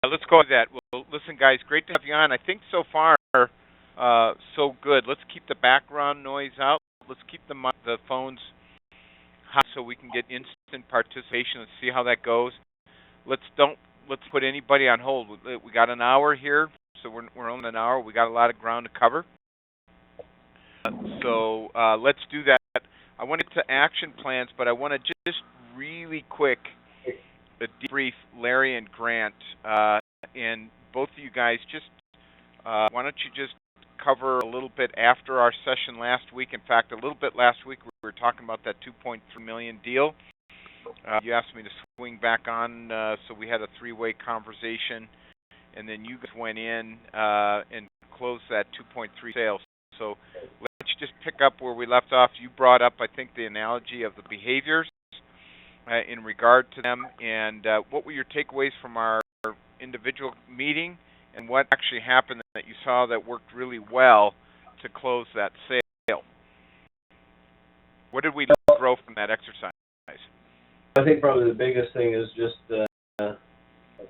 Let's go with that. Well, listen, guys, great to have you on. I think so far, so good. Let's keep the background noise out. Let's keep the phones hot so we can get instant participation. Let's see how that goes. Let's put anybody on hold. We got an hour here, so we're only an hour. We got a lot of ground to cover. So let's do that. I want to get to action plans, but I want to just really quick debrief Larry and Grant, and both of you guys. Just why don't you just cover a little bit after our session last week? In fact, a little bit last week we were talking about that 2.3 million deal. You asked me to swing back on, so we had a three-way conversation, and then you guys went in and closed that 2.3 sales. So let's just pick up where we left off. You brought up, I think, the analogy of the behaviors in regard to them, and what were your takeaways from our individual meeting, and what actually happened that you saw that worked really well to close that sale? What did we grow from that exercise? I think probably the biggest thing is just, of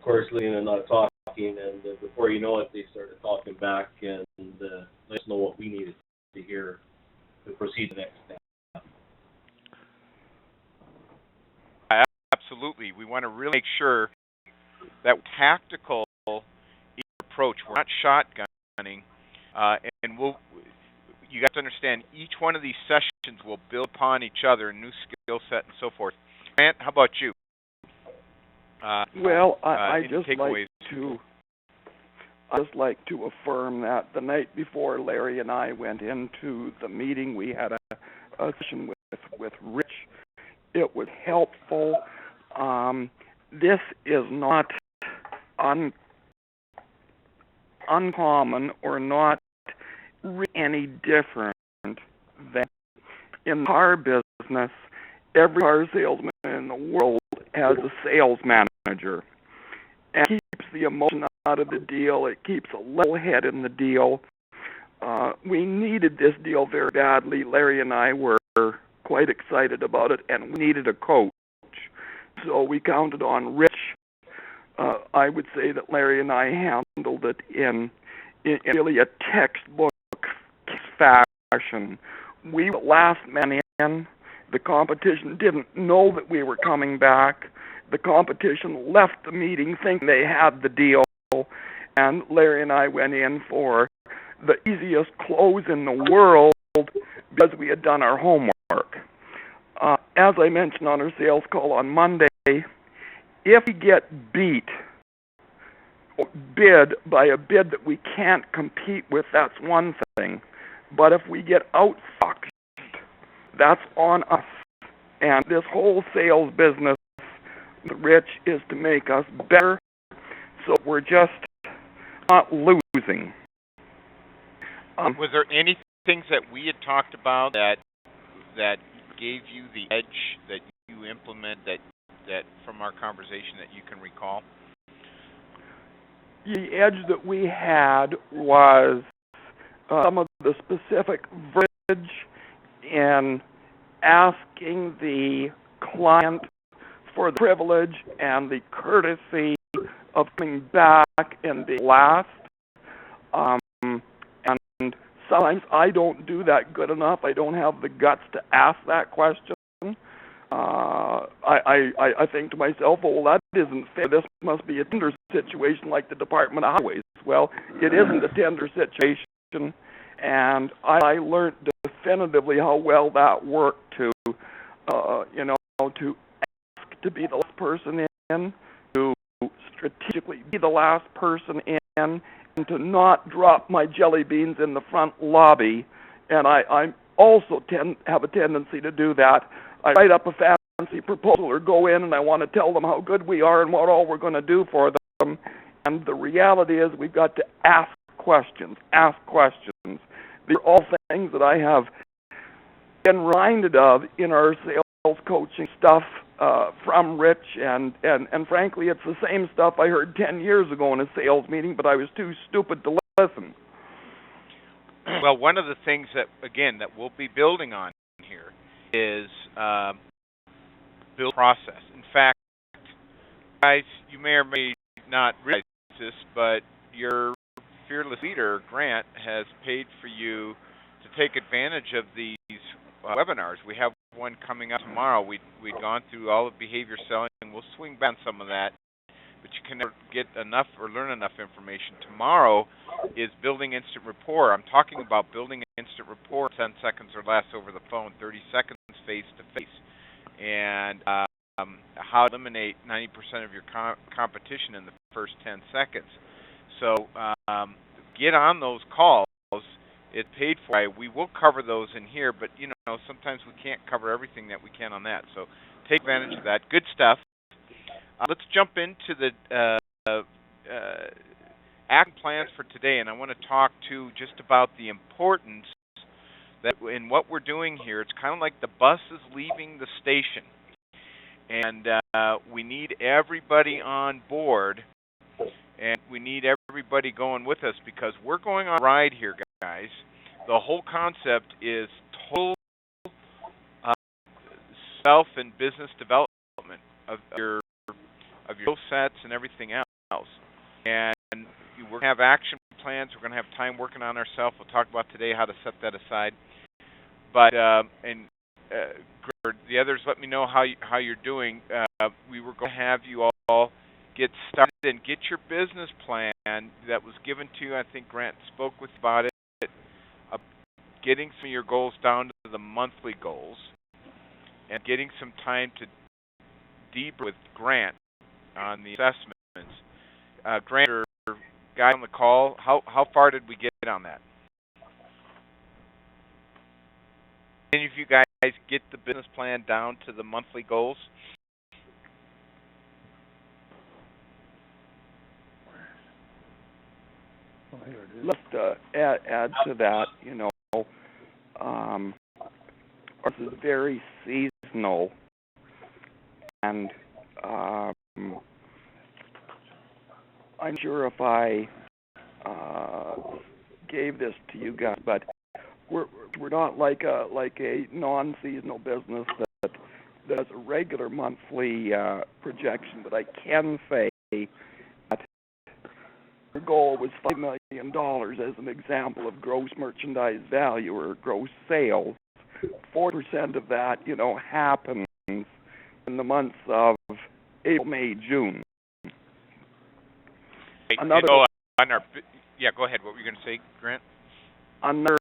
course, listening and not talking, and before you know it, they started talking back and let us know what we needed to hear to proceed to the next step. Absolutely. We want to really make sure that tactical approach, we're not shotgunning, and you got to understand each one of these sessions will build upon each other, new skill set and so forth. Grant, how about you? Well, I just like to affirm that the night before Larry and I went into the meeting, we had a session with Rich. It was helpful. This is not uncommon or not any different than in the car business. Every car salesman in the world has a sales manager, and it keeps the emotion out of the deal. It keeps a level head in the deal. We needed this deal very badly. Larry and I were quite excited about it, and we needed a coach. So we counted on Rich. I would say that Larry and I handled it in really a textbook fashion. We were the last man in. The competition didn't know that we were coming back. The competition left the meeting thinking they had the deal, and Larry and I went in for the easiest close in the world because we had done our homework. As I mentioned on our sales call on Monday, if we get bid by a bid that we can't compete with, that's one thing. But if we get outfoxed, that's on us. And this whole sales business, Rich, is to make us better, so we're just not losing. Was there any things that we had talked about that gave you the edge that you implement that from our conversation that you can recall? The edge that we had was some of the specific verbiage in asking the client for the privilege and the courtesy of coming back and being last. And sometimes I don't do that good enough. I don't have the guts to ask that question. I think to myself, well, that isn't fair. This must be a tender situation like the Department of Highways. Well, it isn't a tender situation, and I learned definitively how well that worked to ask to be the last person in, to strategically be the last person in, and to not drop my jelly beans in the front lobby. And I also have a tendency to do that. I write up a fancy proposal or go in and I want to tell them how good we are and what all we're going to do for them. And the reality is we've got to ask questions. These are all things that I have been reminded of in our sales coaching stuff from Rich. And frankly, it's the same stuff I heard 10 years ago in a sales meeting, but I was too stupid to listen. Well, one of the things that we'll be building on here is build process. In fact, guys, you may or may not realize this, but your fearless leader, Grant, has paid for you to take advantage of these webinars. We have one coming up tomorrow. We've gone through all of behavior selling, and we'll swing back on some of that, but you can never get enough or learn enough information. Tomorrow is building instant rapport. I'm talking about building instant rapport 10 seconds or less over the phone, 30 seconds face-to-face, and how to eliminate 90% of your competition in the first 10 seconds. So get on those calls. It's paid for. We will cover those in here, but sometimes we can't cover everything that we can on that. So take advantage of that. Good stuff. Let's jump into the action plans for today, and I want to talk to just about the importance that in what we're doing here. It's kind of like the bus is leaving the station, and we need everybody on board, and we need everybody going with us because we're going on a ride here, guys. The whole concept is total self and business development of your skill sets and everything else. And we're going to have action plans. We're going to have time working on ourselves. We'll talk about today how to set that aside. But the others, let me know how you're doing. We were going to have you all get started and get your business plan that was given to you. I think Grant spoke with you about it. Getting some of your goals down to the monthly goals and getting some time to debrief with Grant on the assessments. Grant, your guy on the call, how far did we get on that? Any of you guys get the business plan down to the monthly goals? Let's add to that, this is very seasonal, and I'm sure if I gave this to you guys, but we're not like a non-seasonal business that has a regular monthly projection. But I can say that our goal was $5 million as an example of gross merchandise value or gross sales. 4% of that, happens in the months of April, May, June. Go ahead. What were you going to say, Grant? Another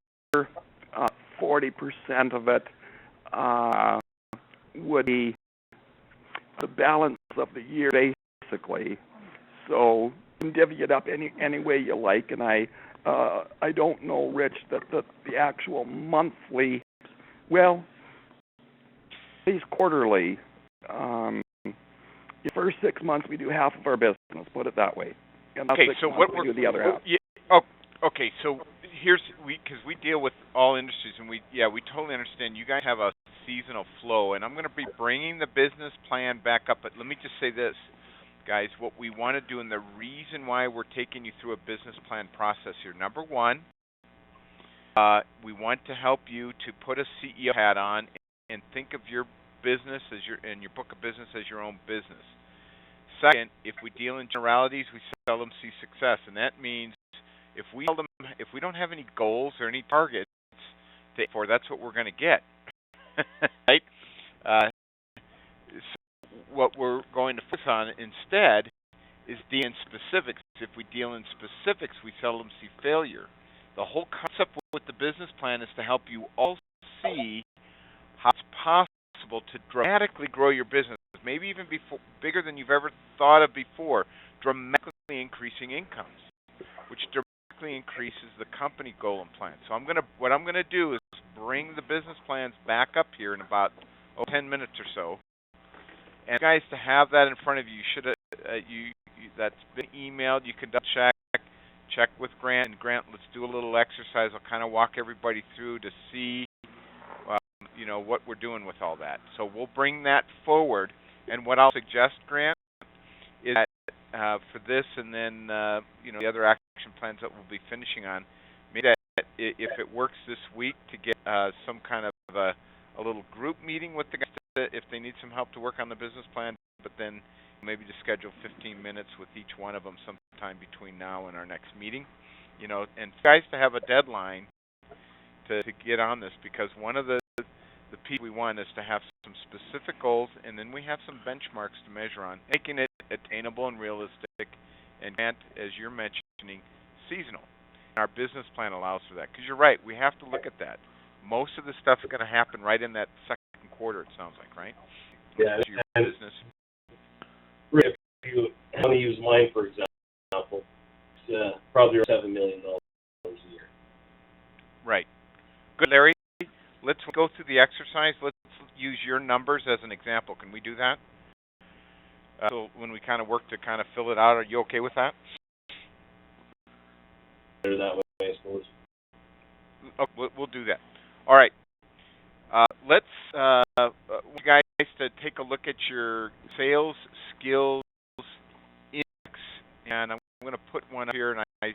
40% of it would be the balance of the year, basically. So you can divvy it up any way you like. And I don't know, Rich, that the actual monthly, well, at least quarterly. The first 6 months we do half of our business. Put it that way. And okay, so what we do the other half. Okay, so because we deal with all industries, and we totally understand. You guys have a seasonal flow, and I'm going to be bringing the business plan back up. But let me just say this, guys: what we want to do, and the reason why we're taking you through a business plan process here. Number one, we want to help you to put a CEO hat on and think of your business as your book of business as your own business. Second, if we deal in generalities, we seldom see success, and that means if we don't have any goals or any targets, that's what we're going to get, right? So what we're going to focus on instead is dealing in specifics. If we deal in specifics, we seldom see failure. The whole concept with the business plan is to help you all see how it's possible to dramatically grow your business, maybe even bigger than you've ever thought of before, dramatically increasing incomes, which dramatically increases the company goal and plan. So what I'm gonna do is bring the business plans back up here in about 10 minutes or so, and guys, to have that in front of you, that's been emailed. You can double check with Grant. And Grant, let's do a little exercise. I'll kind of walk everybody through to see, what we're doing with all that. So we'll bring that forward. And what I'll suggest, Grant, is that for this and then the other action plans that we'll be finishing on, maybe that if it works this week to get some kind of a little group meeting with the guys if they need some help to work on the business plan. But then maybe to schedule 15 minutes with each one of them sometime between now and our next meeting. And guys to have a deadline to get on this, because one of the people we want is to have some specific goals, and then we have some benchmarks to measure on, making it attainable and realistic, and as you're mentioning, seasonal. And our business plan allows for that, because you're right, we have to look at that. Most of the stuff is going to happen right in that second quarter, it sounds like, right? Yeah, your and business. If you want to use mine, for example, it's probably $7 million a year. Right. Good, Larry. Let's go through the exercise. Let's use your numbers as an example. Can we do that? So when we kind of work to kind of fill it out, are you okay with that? Better that way, I suppose. Oh, we'll do that. All right. Let's you guys to take a look at your sales skills index, and I'm going to put one up here. And I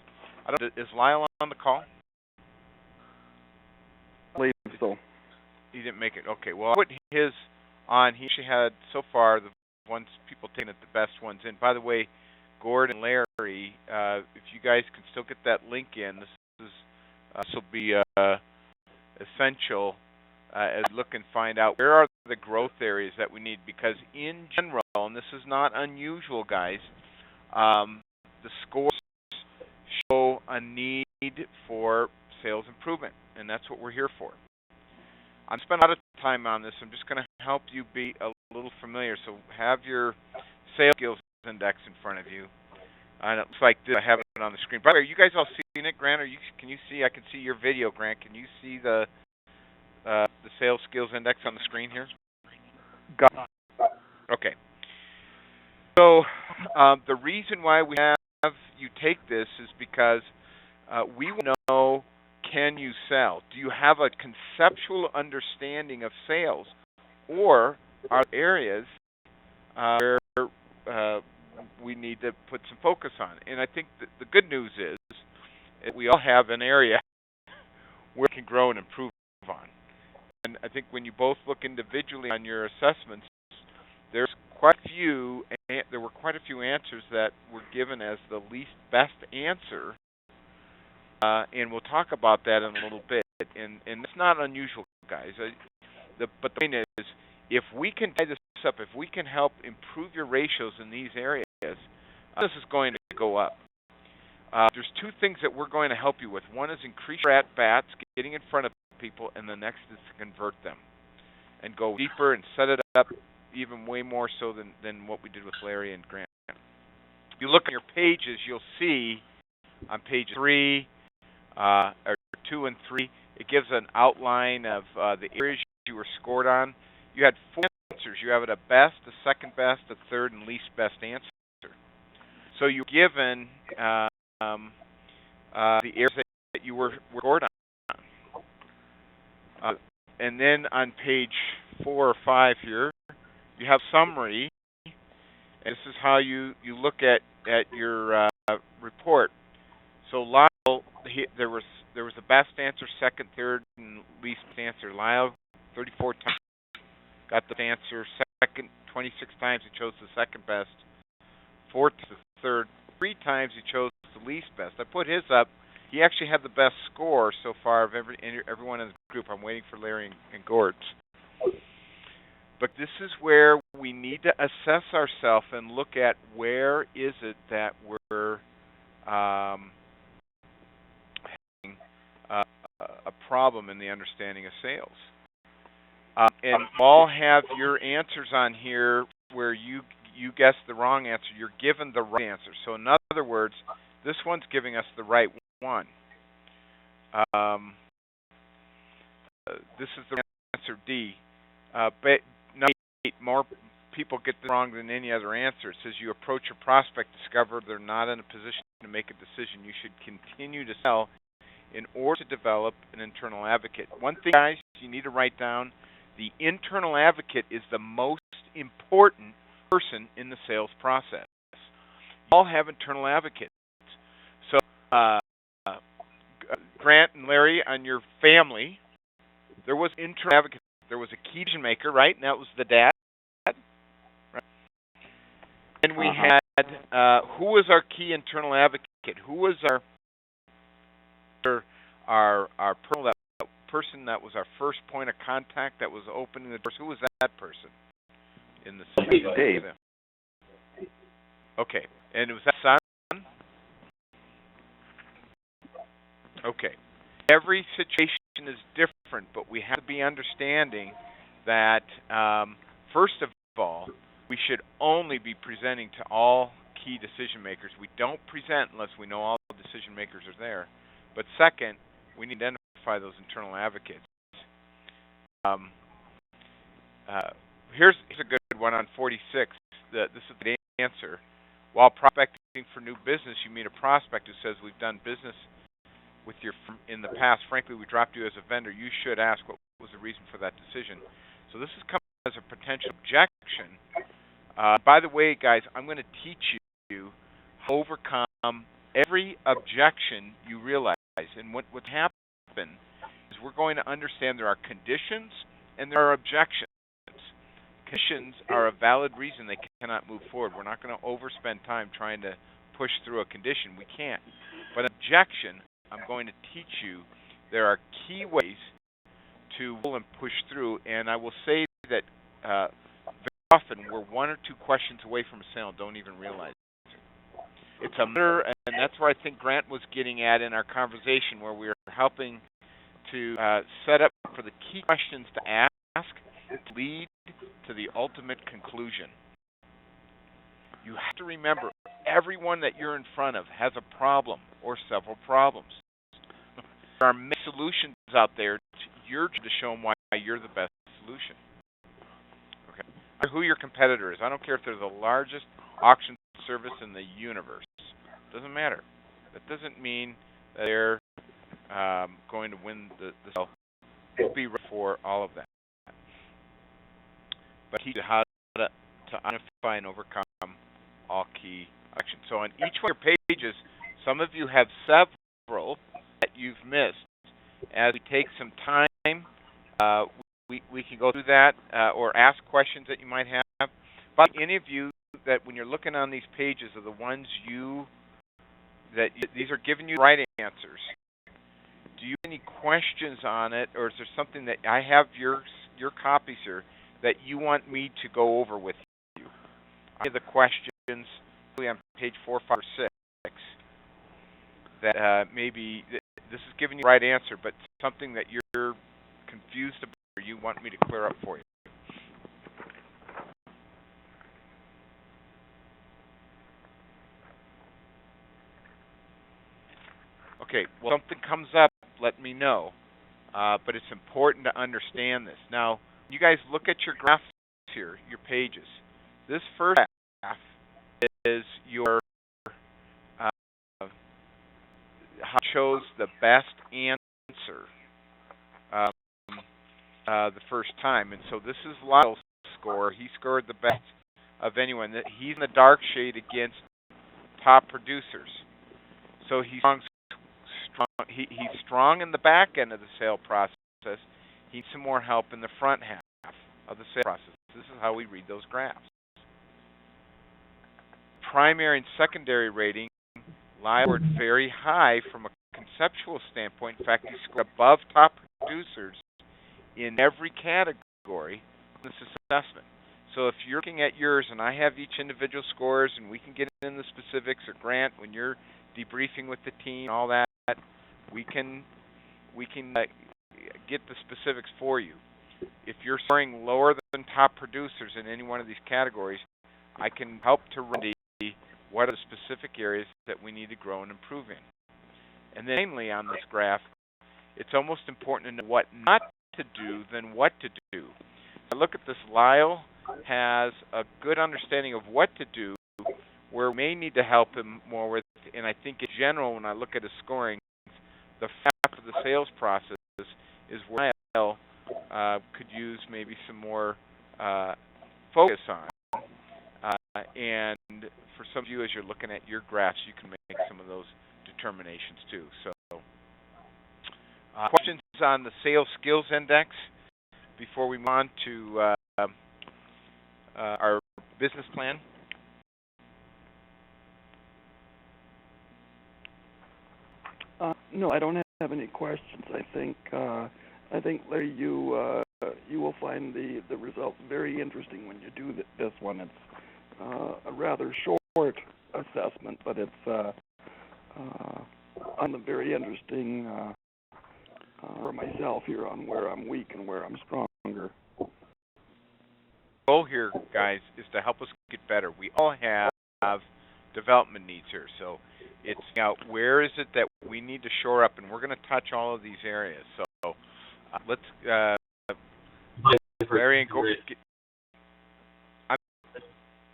don't. Is Lyle on the call? I believe so. He didn't make it. Okay. Well, I'll put his on. He actually had so far the ones people taking it the best ones in. By the way, Gord and Larry, if you guys can still get that link in, this will be essential as we look and find out where are the growth areas that we need, because in general, and this is not unusual, guys, the scores show a need for sales improvement, and that's what we're here for. I'm spending a lot of time on this. I'm just going to help you be a little familiar. So have your sales skills index in front of you. And it looks like I have it on the screen. By the way, are you guys all seeing it, Grant? Can you see? I can see your video, Grant. Can you see the sales skills index on the screen here? Got it. Okay. So the reason why we have you take this is because we want to know, can you sell? Do you have a conceptual understanding of sales, or are there areas where we need to put some focus on? And I think that the good news is we all have an area where we can grow and improve on. And I think when you both look individually on your assessments, there were quite a few answers that were given as the least best answer, and we'll talk about that in a little bit. And it's not unusual, guys. But the point is, if we can tie this up, if we can help improve your ratios in these areas, this is going to go up. There's two things that we're going to help you with. One is increase your at-bats, getting in front of people, and the next is to convert them and go deeper and set it up even way more so than what we did with Larry and Grant. If you look at your pages, you'll see on page 3 or 2 and 3, it gives an outline of the areas you were scored on. You had 4 answers. You have it a best, a second best, a third, and least best answer. So you're given the areas that you were scored on. And then on page 4 or 5 here, you have summary. And this is how you look at your report. So Lyle, there was a best answer, second, third, and least answer. Lyle, 34 times got the answer. Second, 26 times he chose the second best. Fourth, the third. 3 times he chose the least best. I put his up. He actually had the best score so far of everyone in the group. I'm waiting for Larry and Gord's. But this is where we need to assess ourselves and look at where is it that we're having a problem in the understanding of sales. And all have your answers on here where you guessed the wrong answer. You're given the right answer. So in other words, this one's giving us the right one. This is the answer D. But more people get this wrong than any other answer. It says you approach a prospect, discover they're not in a position to make a decision. You should continue to sell in order to develop an internal advocate. One thing, guys, you need to write down, the internal advocate is the most important person in the sales process. You all have internal advocates. So, Grant and Larry, on your family, there was internal advocate. There was a key decision maker, right? And that was the dad. Right? then we had who was our key internal advocate? Who was our person that was our first point of contact that was opening the doors? Who was that person in the system? Dave. Okay, and it was that son? Okay. Every situation is different, but we have to be understanding that, first of all, we should only be presenting to all key decision makers. We don't present unless we know all the decision makers are there. But second, we need to identify those internal advocates. Here's a good one on 46. This is the answer. While prospecting for new business, you meet a prospect who says, we've done business with your firm in the past. Frankly, we dropped you as a vendor. You should ask what was the reason for that decision. So this is coming as a potential objection. By the way, guys, I'm going to teach you how to overcome every objection you realize. And what's happened is we're going to understand there are conditions and there are objections. Conditions are a valid reason they cannot move forward. We're not going to overspend time trying to push through a condition. We can't. But objection, I'm going to teach you there are key ways to pull and push through. And I will say that very often we're one or two questions away from a sale and don't even realize it. It's a matter, and that's where I think Grant was getting at in our conversation, where we were helping to set up for the key questions to ask to lead to the ultimate conclusion. You have to remember, everyone that you're in front of has a problem or several problems. There are many solutions out there. You're to show them why you're the best solution. Okay. Who your competitor is. I don't care if they're the largest auction service in the universe. Doesn't matter. That doesn't mean that they're going to win the sale. We'll be ready for all of that. But teach you how to identify and overcome all key actions. So on each one of your pages, some of you have several that you've missed. As we take some time, we can go through that or ask questions that you might have. But any of you that when you're looking on these pages are the ones these are giving you the right answers. Do you have any questions on it, or is there something that I have your copies here that you want me to go over with you? I have the questions on page 4, 5, or 6 that maybe this is giving you the right answer, but something that you're confused about or you want me to clear up for you. Okay, well, something comes up, let me know. But it's important to understand this. Now, you guys look at your graphs here, your pages. This first graph is your how it shows the best answer the first time. And so this is Lyle's score. He scored the best of anyone. He's in the dark shade against top producers. So he's strong. He's strong in the back end of the sale process. He needs some more help in the front half of the sale process. This is how we read those graphs. Primary and secondary rating, Lyle scored very high from a conceptual standpoint. In fact, he scored above top producers in every category in this assessment. So if you're looking at yours, and I have each individual scores, and we can get into the specifics, or Grant, when you're debriefing with the team, all that, we can get the specifics for you. If you're scoring lower than top producers in any one of these categories, I can help to remedy what are the specific areas that we need to grow and improve in. And then mainly on this graph, it's almost important to know what not to do than what to do. Now look at this. Lyle has a good understanding of what to do, where we may need to help him more with, and I think in general, when I look at his scoring, the half of the sales process is where Lyle could use maybe some more focus on. And for some of you, as you're looking at your graphs, you can make some of those determinations too. So, questions on the sales skills index before we move on to our business plan? No, I don't have any questions. I think Larry, you will find the results very interesting when you do this one. It's a rather short assessment, but it's on the very interesting for myself here on where I'm weak and where I'm stronger. The goal here, guys, is to help us get better. We all have development needs here, so it's where is it that we need to shore up, and we're going to touch all of these areas. So let's Larry and go.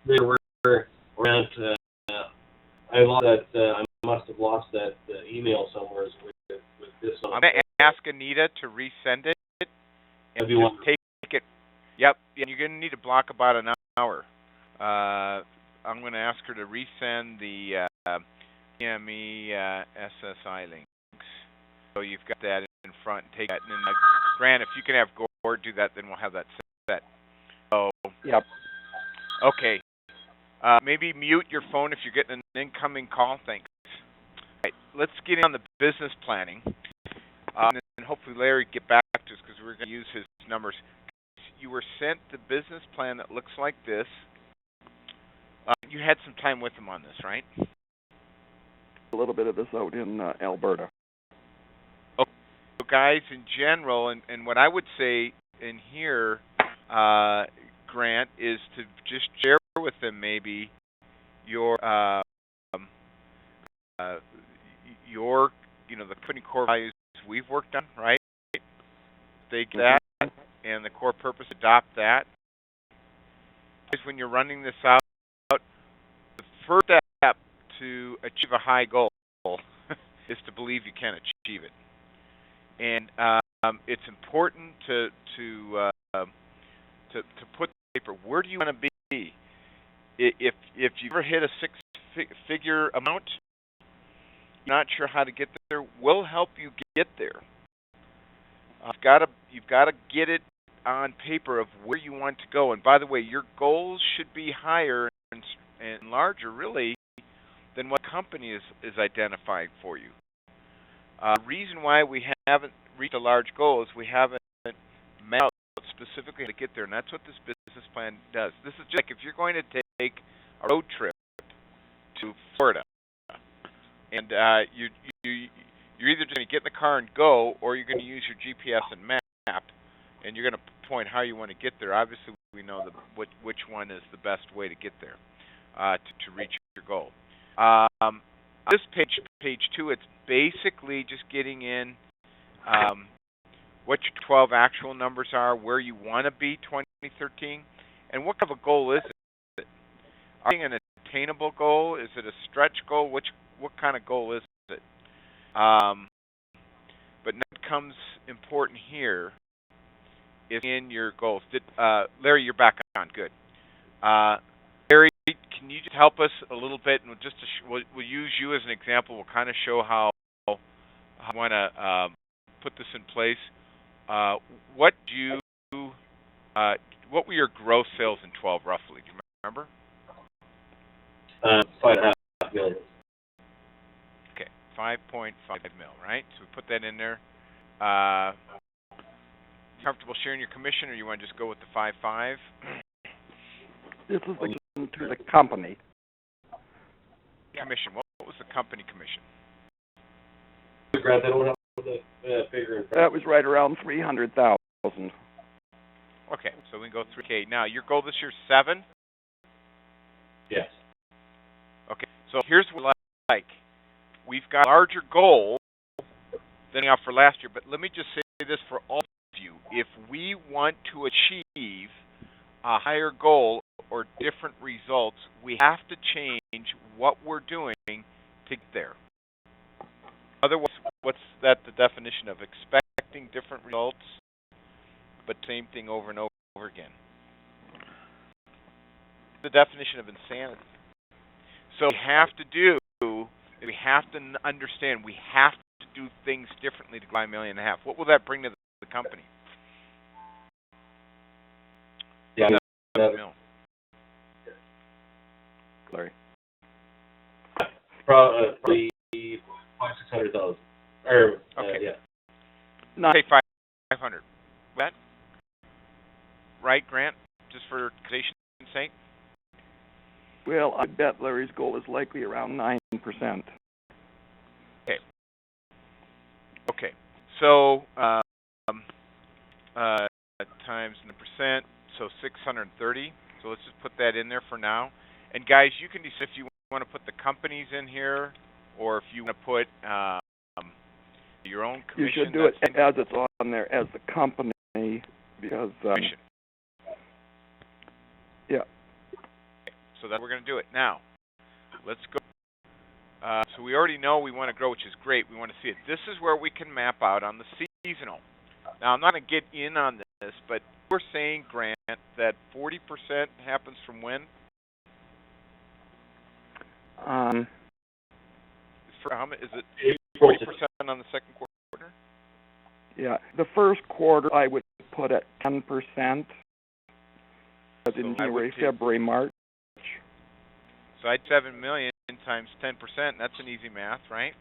We're at, I lost that. I must have lost that email somewhere with this on. I'm going to ask Anita to resend it and just take it. Yep, and you're going to need to block about an hour. I'm going to ask her to resend the PME SSI links. So you've got that in front. Take that, and then Grant, if you can have Gord do that, then we'll have that set. So yep. Okay. Maybe mute your phone if you're getting an incoming call. Thanks. All right, let's get in on the business planning, and hopefully Larry get back to us because we're going to use his numbers. You were sent the business plan that looks like this. You had some time with him on this, right? A little bit of this out in Alberta. Okay. So guys, in general, and what I would say in here, Grant, is to just share with them maybe your the company core values we've worked on, right? They get that, and the core purpose, adopt that. When you're running this out, the first step to achieve a high goal is to believe you can achieve it, and it's important to put paper. Where do you want to be? If you ever hit a six-figure amount, you're not sure how to get there, we'll help you get there. You've got to get it on paper of where you want to go. And by the way, your goals should be higher and larger, really, than what company is identifying for you. The reason why we haven't reached a large goal is we haven't mapped out specifically how to get there, and that's what this business plan does. This is just like if you're going to take a road trip to Florida, and you're either just going to get in the car and go, or you're going to use your GPS and map, and you're going to point how you want to get there. Obviously, we know which one is the best way to get there to reach your goal. This page 2, it's basically just getting in what your 12 actual numbers are, where you want to be 2013, and what kind of a goal is it? Are you an attainable goal? Is it a stretch goal? What kind of goal is it? But what comes important here is in your goals. Larry, you're back on. Good. Larry, can you just help us a little bit, and we'll use you as an example. We'll kind of show how you want to put this in place. What were your gross sales in 12 roughly? Do you remember? $5.5 million. Okay, 5.5 mil, right? So we put that in there. Comfortable sharing your commission, or you want to just go with the 5.5? This is to the company. Commission. What was the company commission? Grant, I don't have the figure in front. That was right around 300,000. Okay, so we can go 3K. Now, your goal this year is 7? Yes. Okay, so here's what I like. We've got a larger goal than we have for last year, but let me just say this for all of you. If we want to achieve a higher goal or different results, we have to change what we're doing to get there. Otherwise, what's that the definition of? Expecting different results, but same thing over and over again. The definition of insanity. So we have to understand, we have to do things differently to buy $1.5 million. What will that bring to the company? Yeah. Larry. Probably $500,000-$600,000. Or, Okay. yeah. Say 500. That right, Grant? Just for conversation's sake. Well, I bet Larry's goal is likely around 9%. Okay. Okay. So times the percent, so 630. So let's just put that in there for now. And guys, you can decide if you want to put the companies in here, or if you want to put your own commission. You should do it as it's on there as the company, because commission. Yeah. So that we're going to do it now. Let's go. So we already know we want to grow, which is great. We want to see it. This is where we can map out on the seasonal. Now, I'm not going to get in on this, but we're saying, Grant, that 40% happens from when? Is it 40% on the second quarter? Yeah, the first quarter I would put at 10%, as in January, February, March. So I had 7 million times 10%. That's an easy math, right?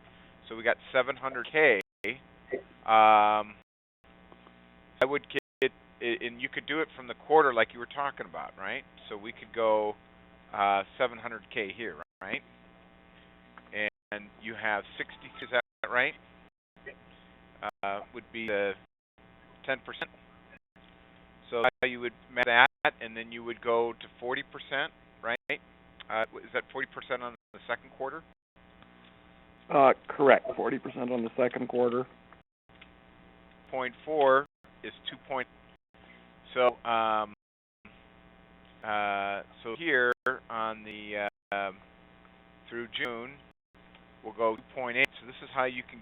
So we got 700K. I would get, and you could do it from the quarter like you were talking about, right? So we could go 700K here, right? And you have 60. Is that right? Would be the 10%. So you would match that, and then you would go to 40%, right? Is that 40% on the second quarter? Correct. 40% on the second quarter. 0.4 is 2. So so here on the through June, we'll go 2.8. So this is how you can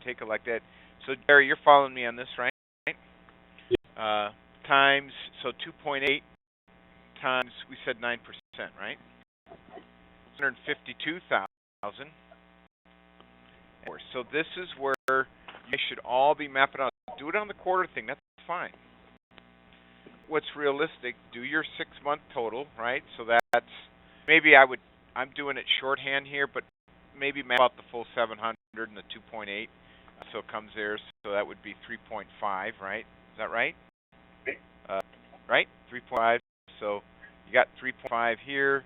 take it like that. So Jerry, you're following me on this, right? Times, so 2.8 times, we said 9%, right? 152,000. So this is where you should all be mapping out. Do it on the quarter thing. That's fine. What's realistic? Do your 6-month total, right? So that's maybe I'm doing it shorthand here, but maybe map out the full 700 and the 2.8. So it comes there. So that would be 3.5, right? Is that right? Right? 3.5. So you got 3.5 here,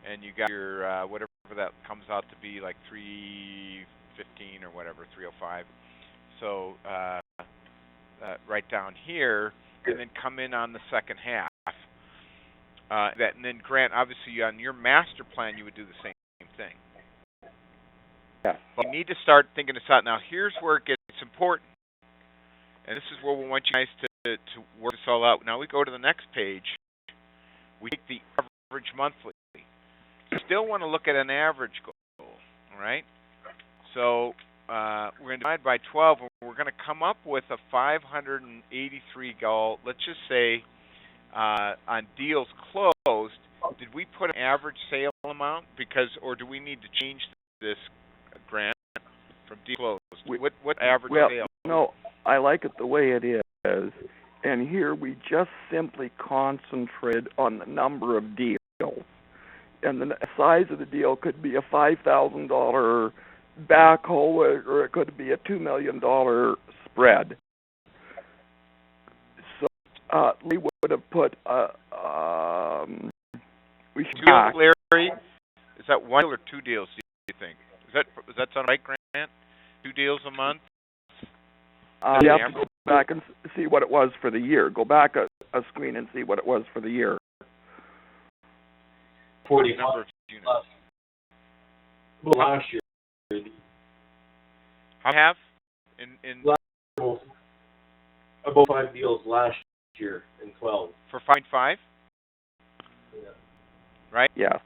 and you got your whatever that comes out to be, like 315 or whatever, 305. So right down here, and then come in on the second half. And then Grant, obviously on your master plan, you would do the same thing. Yeah. But you need to start thinking this out. Now, here's where it gets important, and this is where we want you guys to work this all out. Now we go to the next page. We take the average monthly. You still want to look at an average goal, all right? So we're going to divide by 12, and we're going to come up with a 583 goal. Let's just say on deals closed, did we put an average sale amount? Or do we need to change this, Grant, from deal closed? What average sale? No, I like it the way it is. And here we just simply concentrated on the number of deals. And the size of the deal could be a $5,000 backhoe, or it could be a $2 million spread. So we would have put we should Larry, is that one deal or 2 deals, do you think? Does that sound right, Grant? 2 deals a month? You have to go back and see what it was for the year. Go back a screen and see what it was for the year. 45 number of units. Well, last year. I have in about 5 deals last year in 12. For 5.5? Yeah. Right? Yeah.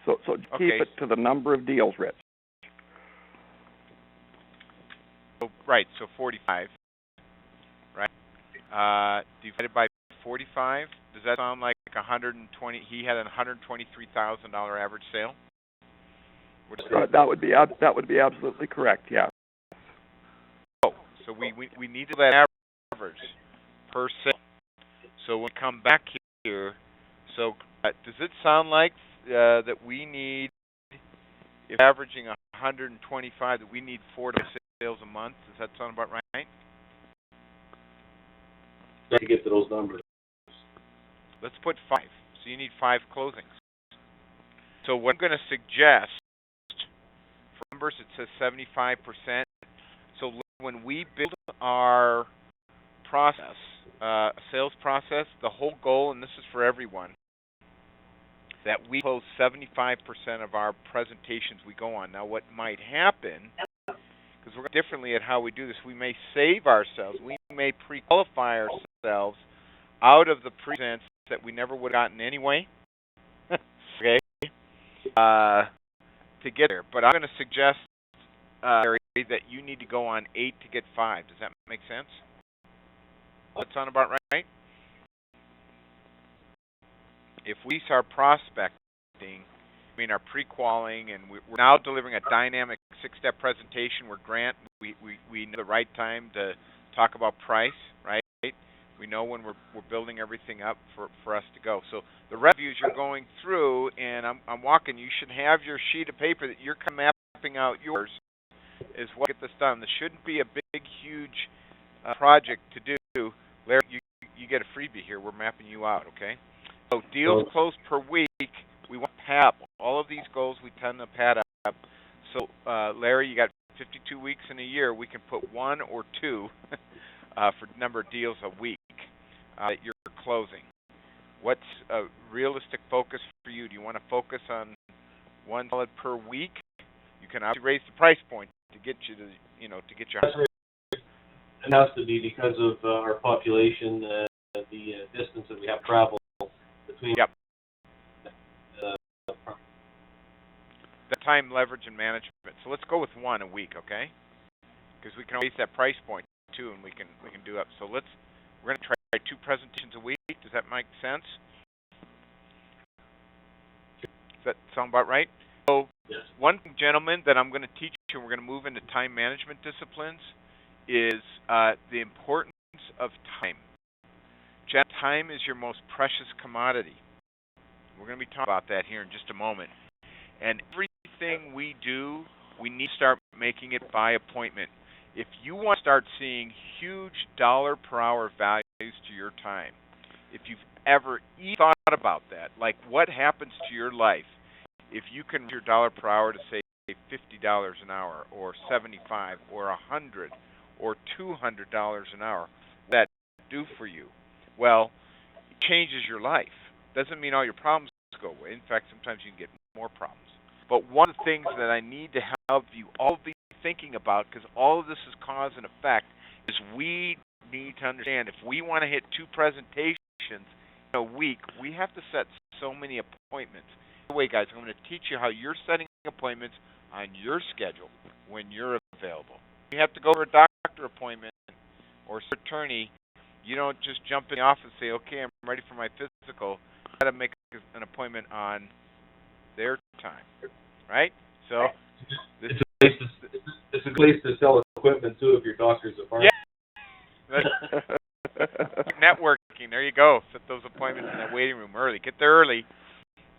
So keep it to the number of deals, Rich. So, right, so 45. Right? Divided by 45, does that sound like 120? He had a $123,000 average sale? That would be absolutely correct, yeah. Oh, so we need to that average per sale. So when we come back here, so does it sound like that we need, if averaging 125, that we need 4 to sales a month. Does that sound about right? To get to those numbers. Let's put 5. So you need 5 closings. So what I'm going to suggest, for numbers, it says 75%. So when we build our process, sales process, the whole goal, and this is for everyone, that we close 75% of our presentations we go on. Now, what might happen, because we're differently at how we do this, we may save ourselves. We may pre-qualify ourselves out of the presents that we never would have gotten anyway. Okay, to get there. But I'm going to suggest, Larry, that you need to go on 8 to get 5. Does that make sense? Does that sound about right? If we start prospecting, our pre-qualing, and we're now delivering a dynamic 6-step presentation where Grant, we know the right time to talk about price, right? We know when we're building everything up for us to go. So the reviews you're going through, and I'm walking, you should have your sheet of paper that you're mapping out yours is what get this done. This shouldn't be a big, huge project to do. Larry, you get a freebie here. We're mapping you out, okay? So deals closed per week, we want to pad up. All of these goals we tend to pad up. So, Larry, you got 52 weeks in a year. We can put 1 or 2 for number of deals a week that you're closing. What's a realistic focus for you? Do you want to focus on 1 solid per week? You can obviously raise the price point to get you to, to get you. It has to be because of our population, the distance that we have to travel between. Yep. The time, leverage, and management. So let's go with 1 a week, okay? Because we can raise that price point too, and we can do up. So we're going to try 2 presentations a week. Does that make sense? Does that sound about right? So yes. One thing, gentlemen, that I'm going to teach you, and we're going to move into time management disciplines, is the importance of time. Time is your most precious commodity. We're going to be talking about that here in just a moment. And everything we do, we need to start making it by appointment. If you want to start seeing huge dollar per hour values to your time, if you've ever thought about that, like what happens to your life if you can raise your dollar per hour to say $50 an hour, or $75, or $100, or $200 an hour, what does that do for you? Well, it changes your life. Doesn't mean all your problems go away. In fact, sometimes you can get more problems. But one of the things that I need to help you all be thinking about, because all of this is cause and effect, is we need to understand if we want to hit 2 presentations in a week, we have to set so many appointments. By the way, guys, I'm going to teach you how you're setting appointments on your schedule when you're available. You have to go for a doctor appointment or attorney. You don't just jump in the office and say, okay, I'm ready for my physical. You got to make an appointment on their time, right? So it's a place to sell equipment too if your doctor's apart. Yeah. Networking. There you go. Set those appointments in that waiting room early. Get there early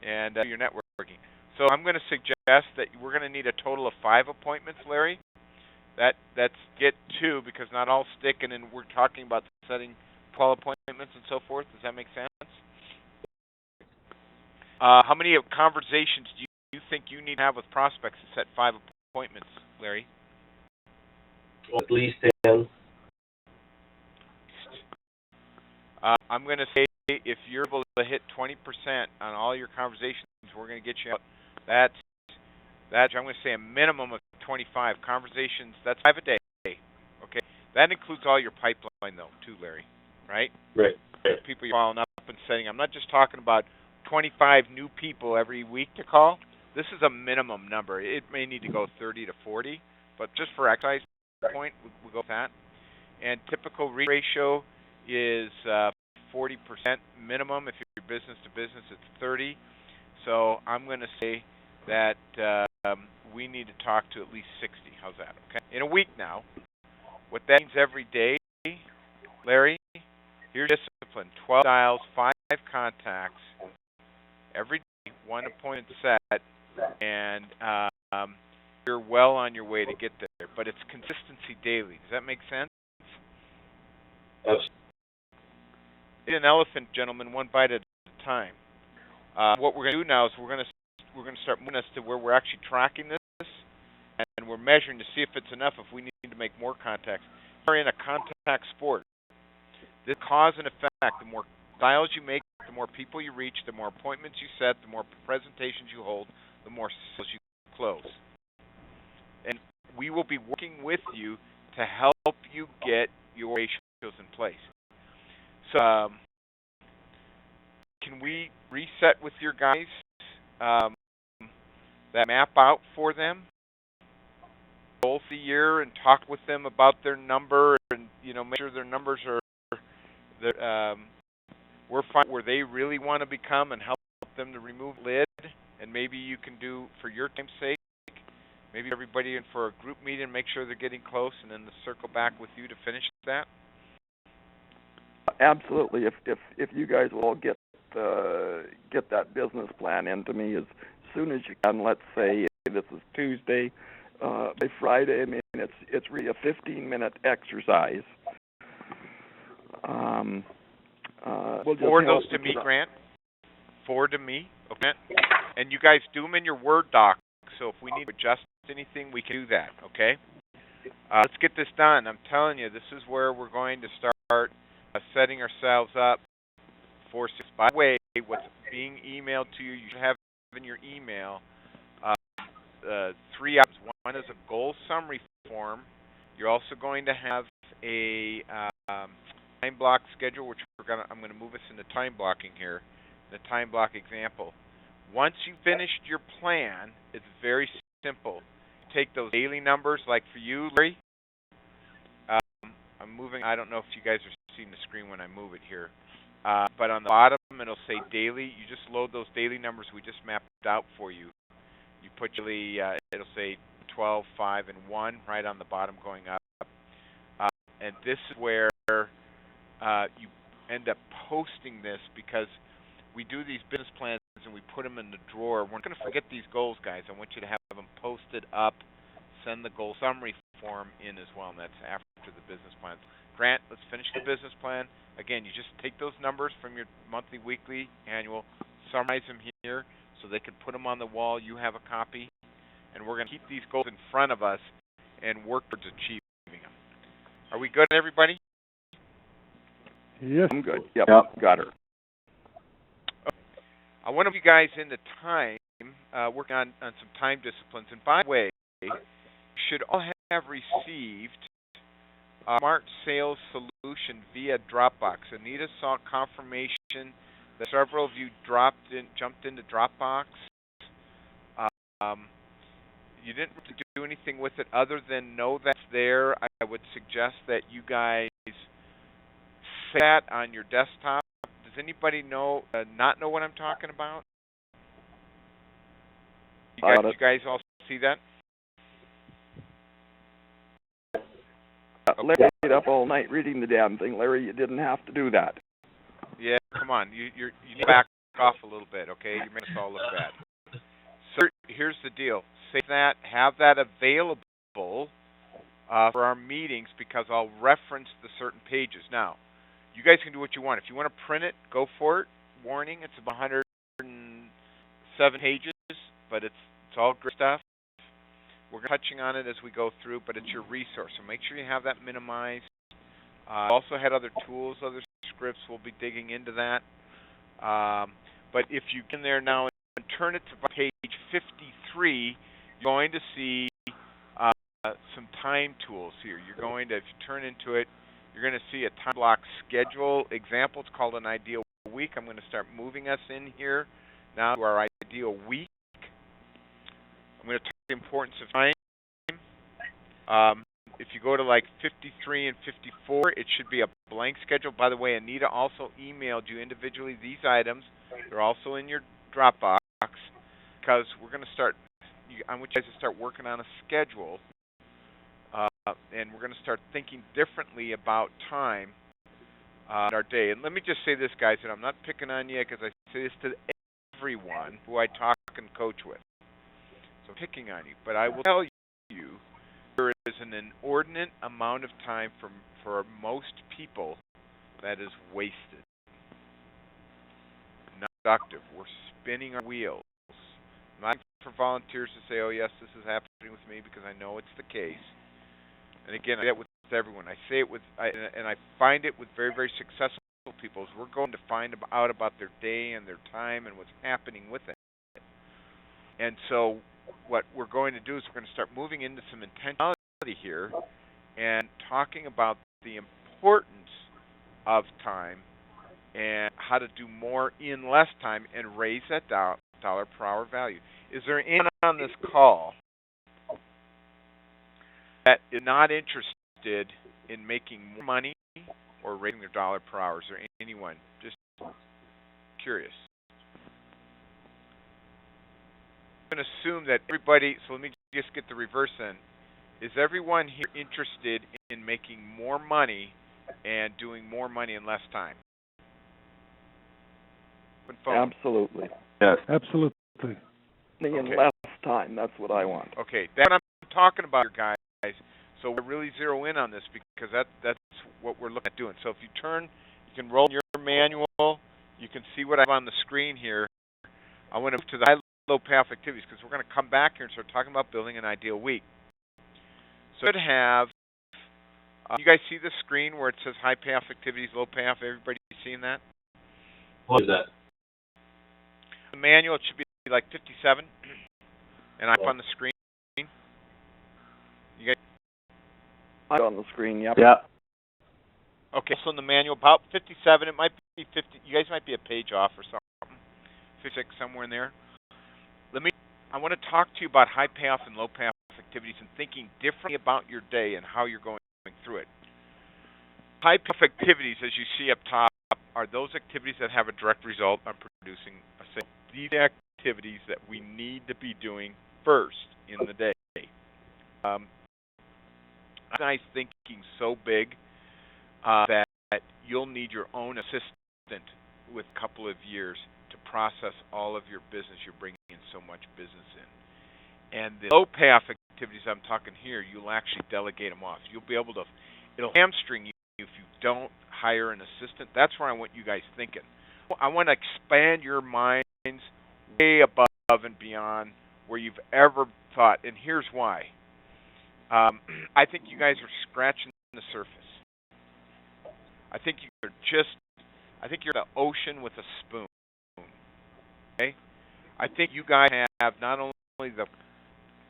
and do your networking. So I'm going to suggest that we're going to need a total of 5 appointments, Larry. That's get 2 because not all stick, and then we're talking about setting call appointments and so forth. Does that make sense? How many conversations do you think you need to have with prospects to set 5 appointments, Larry? Well, at least 10. I'm going to say if you're able to hit 20% on all your conversations, we're going to get you out. That's I'm going to say a minimum of 25 conversations. That's 5 a day. Okay, that includes all your pipeline though, too, Larry. Right? Right. People you're following up and setting. I'm not just talking about 25 new people every week to call. This is a minimum number. It may need to go 30 to 40, but just for exercise point, we'll go with that. And typical ratio is 40% minimum. If you're business to business, it's 30. So I'm going to say that we need to talk to at least 60. How's that? Okay. In a week now. What that means every day, Larry, here's discipline. 12 dials, 5 contacts, every day, 1 appointment set, and you're well on your way to get there. But it's consistency daily. Does that make sense? Absolutely. Eat an elephant, gentlemen, one bite at a time. What we're going to do now is we're going to start moving us to where we're actually tracking this, and we're measuring to see if it's enough. If we need to make more contacts, we're in a contact sport. This cause and effect. The more dials you make, the more people you reach, the more appointments you set, the more presentations you hold, the more sales you close. And we will be working with you to help you get your ratios in place. So, can we reset with your guys that map out for them both the year and talk with them about their number and make sure their numbers are we're fine where they really want to become and help them to remove lid, and maybe you can do for your time's sake, maybe everybody in for a group meeting, make sure they're getting close, and then to circle back with you to finish that. Absolutely. If you guys will all get that business plan into me as soon as you can. Let's say this is Tuesday, by Friday. I mean, it's really a 15-minute exercise. We'll just forward those to me, Grant. Forward to me, okay? And you guys do them in your Word doc. So if we need to adjust anything, we can do that, okay? Let's get this done. I'm telling you, this is where we're going to start setting ourselves up for success. By the way, what's being emailed to you, you should have in your email 3 items. One is a goal summary form. You're also going to have a time block schedule, which I'm going to move us into time blocking here, the time block example. Once you've finished your plan, it's very simple. Take those daily numbers, like for you, Larry. I'm moving. I don't know if you guys are seeing the screen when I move it here, but on the bottom it'll say daily. You just load those daily numbers we just mapped out for you. You put daily. It'll say 12, 5, and 1 right on the bottom going up, and this is where you end up posting this, because we do these business plans and we put them in the drawer. We're not going to forget these goals, guys. I want you to have them posted up. Send the goal summary form in as well, and that's after the business plan. Grant, let's finish the business plan. Again, you just take those numbers from your monthly, weekly, annual, summarize them here so they can put them on the wall. You have a copy, and we're going to keep these goals in front of us and work towards achieving them. Are we good, everybody? Yes. I'm good. Yep. Got her. I want you guys into time, working on some time disciplines. And by the way, you should all have received a Smart Sales Solution via Dropbox. Anita saw confirmation that several of you jumped into Dropbox. You didn't do anything with it other than know that's there. I would suggest that you guys set that on your desktop. Does anybody not know what I'm talking about? You guys all see that? Larry stayed up all night reading the damn thing. Larry, you didn't have to do that. Yeah, come on. You need to back off a little bit, okay? You're making us all look bad. So here's the deal. Save that. Have that available for our meetings, because I'll reference the certain pages. Now, you guys can do what you want. If you want to print it, go for it. Warning, it's about 107 pages, but it's all great stuff. We're touching on it as we go through, but it's your resource, so make sure you have that minimized. Also had other tools, other scripts. We'll be digging into that. But if you get in there now and turn it to page 53, you're going to see some time tools here. You're going to, if you turn into it, you're going to see a time block schedule example. It's called an ideal week. I'm going to start moving us in here now to our ideal week. I'm going to talk about the importance of time. If you go to like 53 and 54, it should be a blank schedule. By the way, Anita also emailed you individually these items. They're also in your Dropbox, because we're going to start, I want you guys to start working on a schedule, and we're going to start thinking differently about time in our day. And let me just say this, guys, and I'm not picking on you, because I say this to everyone who I talk and coach with. So I'm picking on you. But I will tell is an inordinate amount of time for most people that is wasted. Not productive. We're spinning our wheels. I'm not for volunteers to say, "Oh yes, this is happening with me," because I know it's the case. And again, I say it with everyone. I say it and I find it with very, very successful people. Is we're going to find out about their day and their time and what's happening with it. And so, what we're going to do is we're going to start moving into some intentionality here and talking about the importance of time and how to do more in less time and raise that dollar per hour value. Is there anyone on this call that is not interested in making more money or raising their dollar per hour? Is there anyone? Just curious. I'm going to assume that everybody, so let me just get the reverse in. Is everyone here interested in making more money and doing more money in less time? Open phone. Absolutely. Yes. Absolutely. In less time, that's what I want. Okay, that's what I'm talking about here, guys. So we're really zero in on this because that's what we're looking at doing. So if you turn, you can roll your manual. You can see what I have on the screen here. I want to move to the high-low path activities because we're going to come back here and start talking about building an ideal week. So it have, you guys see the screen where it says high path activities, low path? Everybody seeing that? What is that? The manual, it should be like 57, and I'm on the screen. You guys? I'm on the screen, yep. Yeah. Okay, so in the manual, about 57, it might be 50. You guys might be a page off or something. 56, somewhere in there. I want to talk to you about high path and low path activities and thinking differently about your day and how you're going through it. High path activities, as you see up top, are those activities that have a direct result on producing a sale. These activities that we need to be doing first in the day. Nice thinking so big that you'll need your own assistant with a couple of years to process all of your business. You're bringing in so much business in. And the low path activities I'm talking here, you'll actually delegate them off. You'll be able to, it'll hamstring you if you don't hire an assistant. That's where I want you guys thinking. I want to expand your minds way above and beyond where you've ever thought. And here's why. I think you guys are scratching the surface. I think you're the ocean with a spoon. Okay? I think you guys have not only the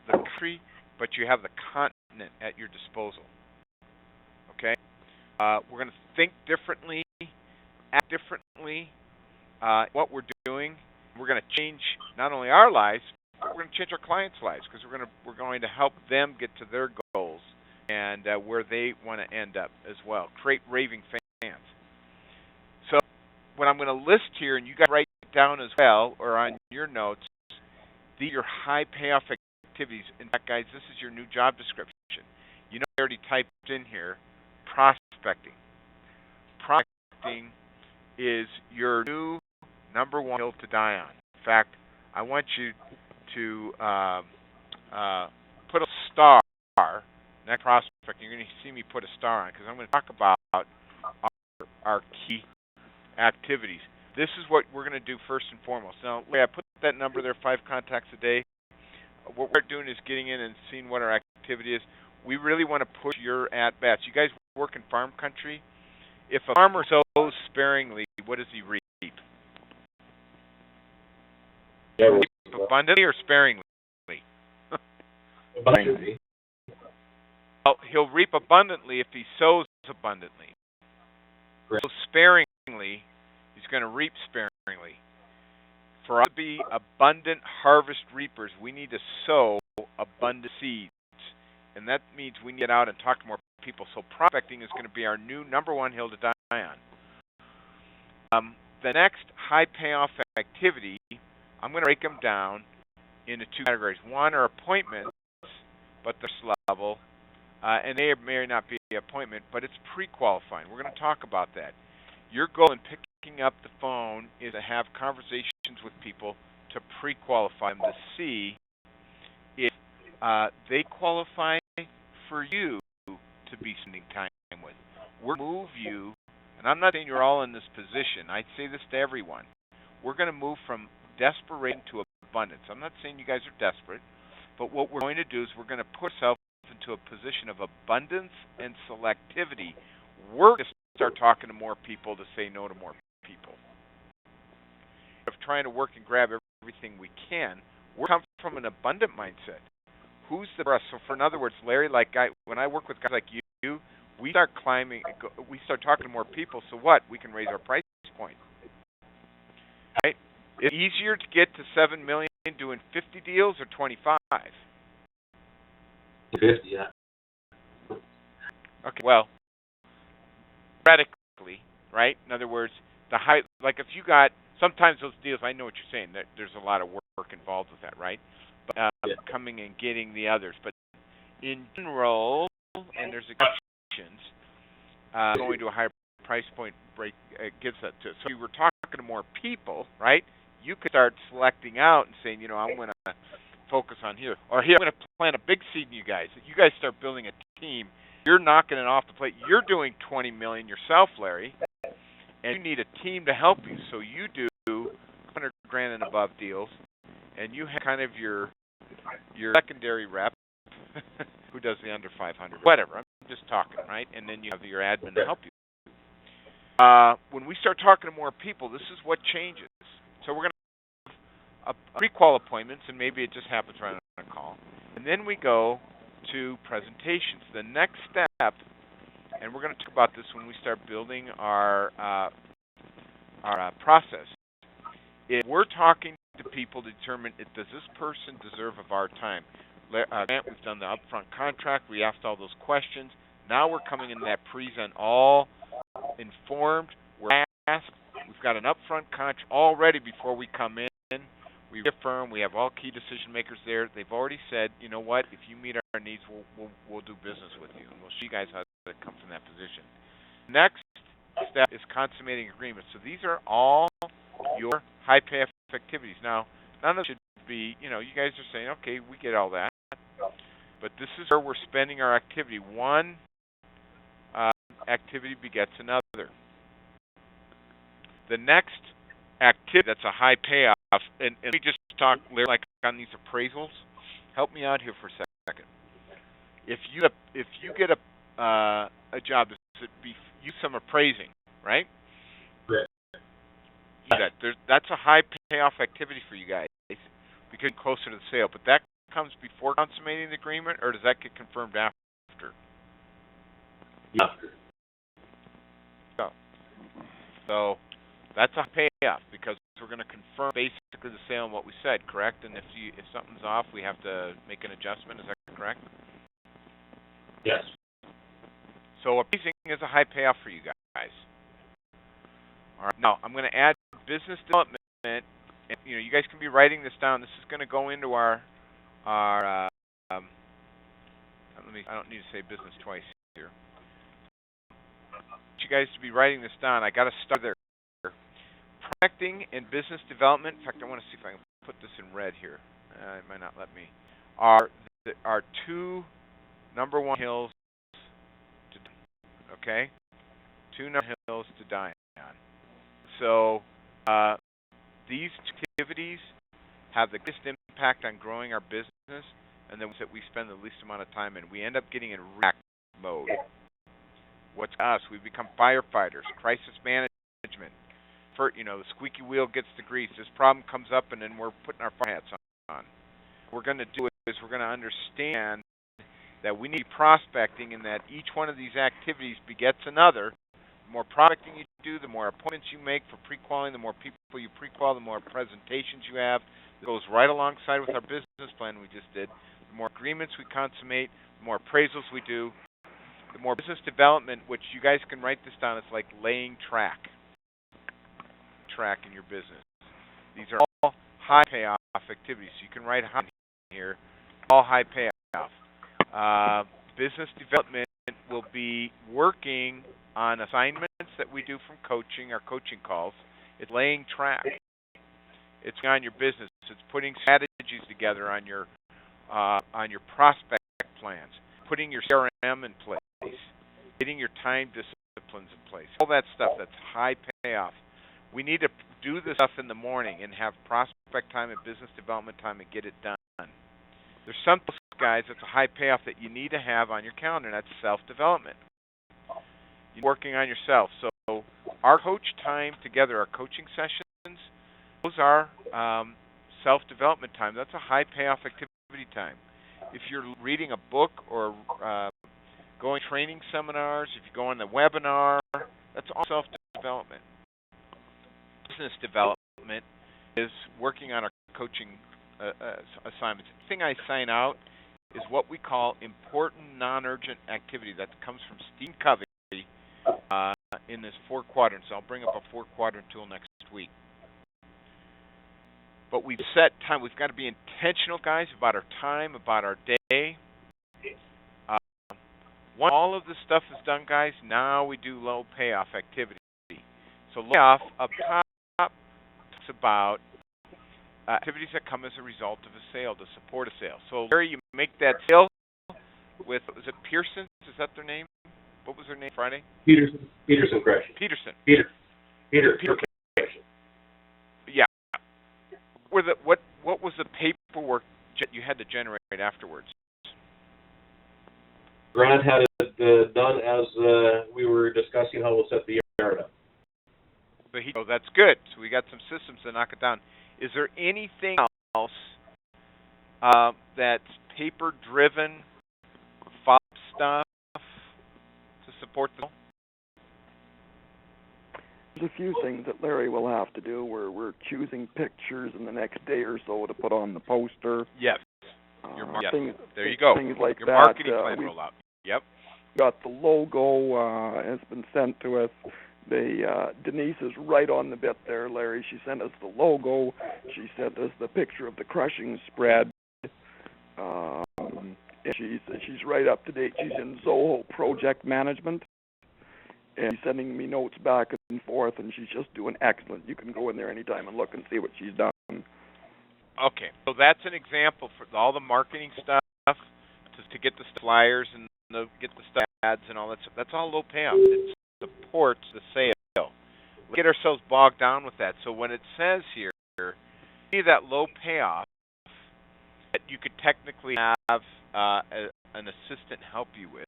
country, but you have the continent at your disposal. Okay? We're going to think differently, act differently. What we're doing, we're going to change not only our lives, but we're going to change our clients' lives because we're going to help them get to their goals and where they want to end up as well. Create raving fans. So what I'm going to list here, and you guys write it down as well or on your notes, these are your high payoff activities. In fact, guys, this is your new job description. You know, I already typed in here prospecting. Prospecting is your new number one hill to die on. In fact, I want you to put a star next prospecting. You're going to see me put a star on because I'm going to talk about our key activities. This is what we're going to do first and foremost. Now, I put that number there, 5 contacts a day. What we're doing is getting in and seeing what our activity is. We really want to push your at-bats. You guys work in farm country. If a farmer sows sparingly, what does he reap? Reap abundantly or sparingly? Abundantly. Well, he'll reap abundantly if he sows abundantly. Correct. So sparingly, he's going to reap sparingly. For us to be abundant harvest reapers, we need to sow abundant seeds. And that means we need to get out and talk to more people. So prospecting is going to be our new number one hill to die on. The next high payoff activity, I'm going to break them down into 2 categories. One are appointments, but they're level, and they may or not be an appointment, but it's pre-qualifying. We're going to talk about that. Your goal in picking up the phone is to have conversations with people to pre-qualify them to see if they qualify for you to be spending time with. We're going to move you, and I'm not saying you're all in this position. I say this to everyone. We're going to move from desperation to abundance. I'm not saying you guys are desperate, but what we're going to do is we're going to put ourselves into a position of abundance and selectivity. We're going to start talking to more people to say no to more people. Of trying to work and grab everything we can, we're coming from an abundant mindset. Who's the best? So, in other words, Larry, when I work with guys like you, we start climbing, we start talking to more people. So what? We can raise our price point. Right? It's easier to get to $7 million doing 50 deals or 25. 50, yeah. Okay. Well, theoretically, right? In other words, like if you got sometimes those deals, I know what you're saying. There's a lot of work involved with that, right? But coming and getting the others. But in general, and there's exceptions, going to a higher price point gives that to. So if you were talking to more people, right? You could start selecting out and saying, I'm going to focus on here. Or here, I'm going to plant a big seed in you guys. You guys start building a team. You're knocking it off the plate. You're doing $20 million yourself, Larry, and you need a team to help you. So you do $100,000 and above deals, and you have kind of your secondary rep who does the under 500, whatever. I'm just talking, right? And then you have your admin to help you. When we start talking to more people, this is what changes. So we're going to have pre-qual appointments, and maybe it just happens right on a call. And then we go to presentations. The next step, and we're going to talk about this when we start building our process, is we're talking to people to determine, does this person deserve of our time? Grant, we've done the upfront contract. We asked all those questions. Now we're coming in that present all informed. We're asked. We've got an upfront contract all ready before we come in. We reaffirm. We have all key decision makers there. They've already said, you know what? If you meet our needs, we'll do business with you, and we'll show you guys how to come from that position. Next step is consummating agreements. So these are all your high payoff activities. Now, none of it should be, you guys are saying, okay, we get all that, but this is where we're spending our activity. One activity begets another. The next activity that's a high payoff, and let me just talk like on these appraisals. Help me out here for a second. If you get a job, use some appraising, right? Yeah. That's a high payoff activity for you guys because you're closer to the sale. But that comes before consummating the agreement, or does that get confirmed after? After. So that's a payoff because we're going to confirm basically the sale and what we said, correct? And if something's off, we have to make an adjustment. Is that correct? Yes. So appraising is a high payoff for you guys. All right. Now I'm going to add business development. And, you guys can be writing this down. This is going to go into our I don't need to say business twice here. You guys to be writing this down. I got to start there. Prospecting and business development. In fact, I want to see if I can put this in red here. It might not let me. Are two number one hills to, okay? Two number hills to die on. So these activities have the biggest impact on growing our business, and then that we spend the least amount of time in. We end up getting in react mode. What's us? We become firefighters, crisis management. The squeaky wheel gets the grease. This problem comes up, and then we're putting our fire hats on. What we're going to do is we're going to understand that we need prospecting, and that each one of these activities begets another. The more prospecting you do, the more appointments you make for pre-qualing, the more people you pre-qual, the more presentations you have. It goes right alongside with our business plan we just did. The more agreements we consummate, the more appraisals we do, the more business development, which you guys can write this down. It's like laying track in your business. These are all high payoff activities. So you can write high here, all high payoff. Business development will be working on assignments that we do from coaching, our coaching calls. It's laying track. It's on your business. It's putting strategies together on your prospect plans. putting your CRM in place, getting your time disciplines in place, all that stuff that's high payoff. We need to do this stuff in the morning and have prospect time and business development time and get it done. There's some guys that's a high payoff that you need to have on your calendar, and that's self-development. You're working on yourself. So our coach time together, our coaching sessions, those are self-development time. That's a high payoff activity time. If you're reading a book or going to training seminars, if you go on the webinar, that's all self-development. Business development is working on our coaching assignments. The thing I sign out is what we call important non-urgent activity. That comes from Steve Covey in this 4 quadrants. I'll bring up a 4 quadrant tool next week. But we've set time. We've got to be intentional, guys, about our time, about our day. Once all of this stuff is done, guys, now we do low payoff activity. So low payoff up top talks about activities that come as a result of a sale, to support a sale. So Larry, you make that sale with, was it Pearson? Is that their name? What was their name Friday? Peterson Correction. Peterson. Peter. Yeah. What was the paperwork you had to generate afterwards? Grant had it done as we were discussing how we'll set the yard up. So that's good. So we got some systems to knock it down. Is there anything else that's paper-driven, follow-up stuff to support the? There's a few things that Larry will have to do where we're choosing pictures in the next day or so to put on the poster. Yes. Things, there you go. Things like your that. Marketing plan rollout. Yep. Got the logo has been sent to us. Denise is right on the bit there, Larry. She sent us the logo. She sent us the picture of the crushing spread. She's right up to date. She's in Zoho Project Management, and she's sending me notes back and forth, and she's just doing excellent. You can go in there anytime and look and see what she's done. Okay, so that's an example for all the marketing stuff to get the flyers and get the stuff ads and all that stuff. That's all low payoff. It supports the sale. We get ourselves bogged down with that. So when it says here, see that low payoff, that you could technically have an assistant help you with.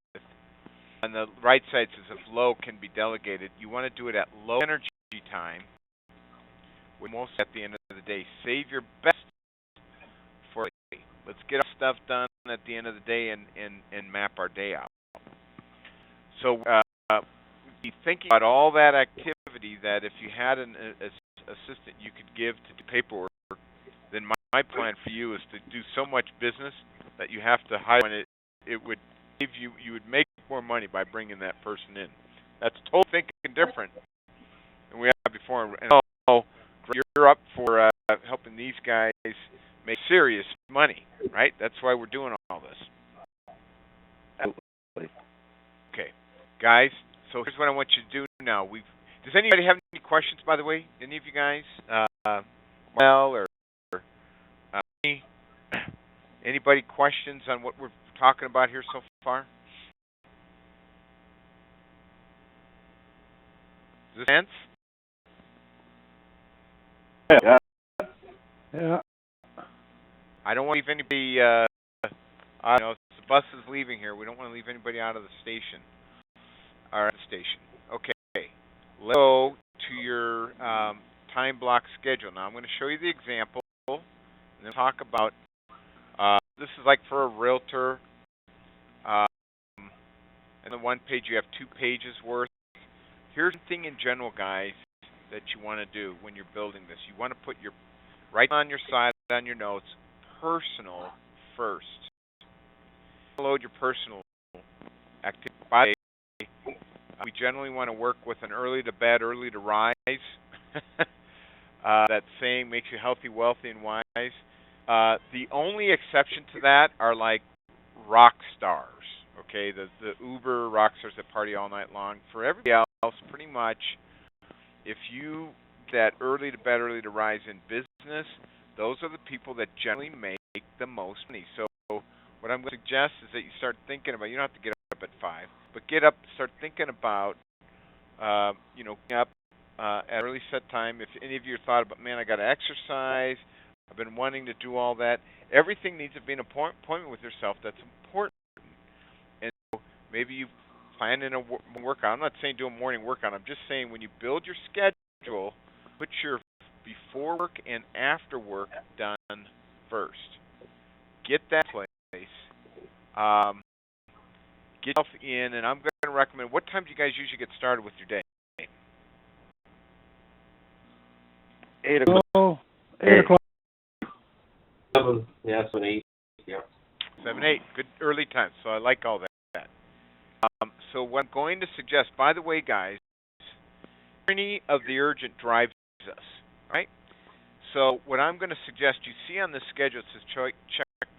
On the right side says if low can be delegated, you want to do it at low energy time. With most at the end of the day, save your best for later. Let's get our stuff done at the end of the day and map our day out. So be thinking about all that activity that if you had an assistant you could give to do paperwork, then my plan for you is to do so much business that you have to hire, and it would give you would make more money by bringing that person in. That's totally thinking different than we had before. And you're up for helping these guys make serious money, right? That's why we're doing all this. Absolutely. Okay, guys. So here's what I want you to do now. Does anybody have any questions, by the way? Any of you guys? Or anybody questions on what we're talking about here so far? Does this make sense? Yeah. I don't want to leave anybody. The bus is leaving here. We don't want to leave anybody out of the station. Or at the station. Okay. Let's go to your time block schedule. Now I'm going to show you the example, and then talk about. This is like for a realtor. And the one page you have 2 pages worth. Here's the thing in general, guys, that you want to do when you're building this. You want to put your right on your side on your notes, personal first. Load your personal activity. By the way, we generally want to work with an early to bed, early to rise. That saying makes you healthy, wealthy, and wise. The only exception to that are like rock stars. Okay, the Uber rock stars that party all night long. For everybody else, pretty much, if you that early to bed, early to rise in business, those are the people that generally make the most money. So what I'm going to suggest is that you start thinking about, you don't have to get up at 5, but get up, start thinking about, getting up at an early set time. If any of you thought about, man, I got to exercise, I've been wanting to do all that, everything needs to be an appointment with yourself that's important. And so maybe you plan in a workout. I'm not saying do a morning workout. I'm just saying when you build your schedule, put your before work and after work done first. Get that place. Get yourself in, and I'm going to recommend, what time do you guys usually get started with your day? 8 o'clock. Oh, 8 o'clock. 7, 8, yeah. 7, 8. Good early time, so I like all that. So what I'm going to suggest, by the way, guys, tyranny of the urgent drives us, right? So what I'm going to suggest, you see on the schedule, it says check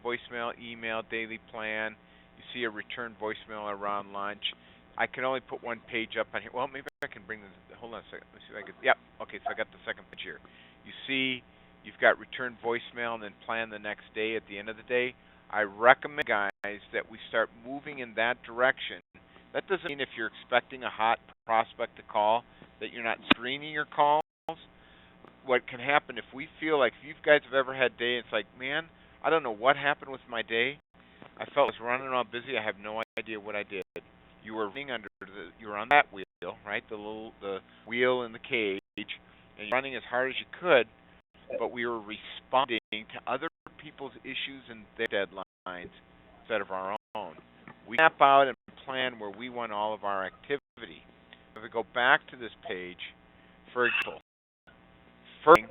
voicemail, email, daily plan. You see a return voicemail around lunch. I can only put one page up on here. Well, maybe I can bring this. Hold on a second. Let me see if I can. Yep. Okay, so I got the second page here. You see you've got return voicemail and then plan the next day at the end of the day. I recommend, guys, that we start moving in that direction. That doesn't mean if you're expecting a hot prospect to call that you're not screening your calls. What can happen if we feel like, if you guys have ever had a day, it's like, man, I don't know what happened with my day. I felt I was running around busy. I have no idea what I did. You were running you were on that wheel, right? The wheel in the cage, and you're running as hard as you could, but we were responding to other people's issues and their deadlines instead of our own. We map out and plan where we want all of our activity. If we go back to this page, for example, first thing,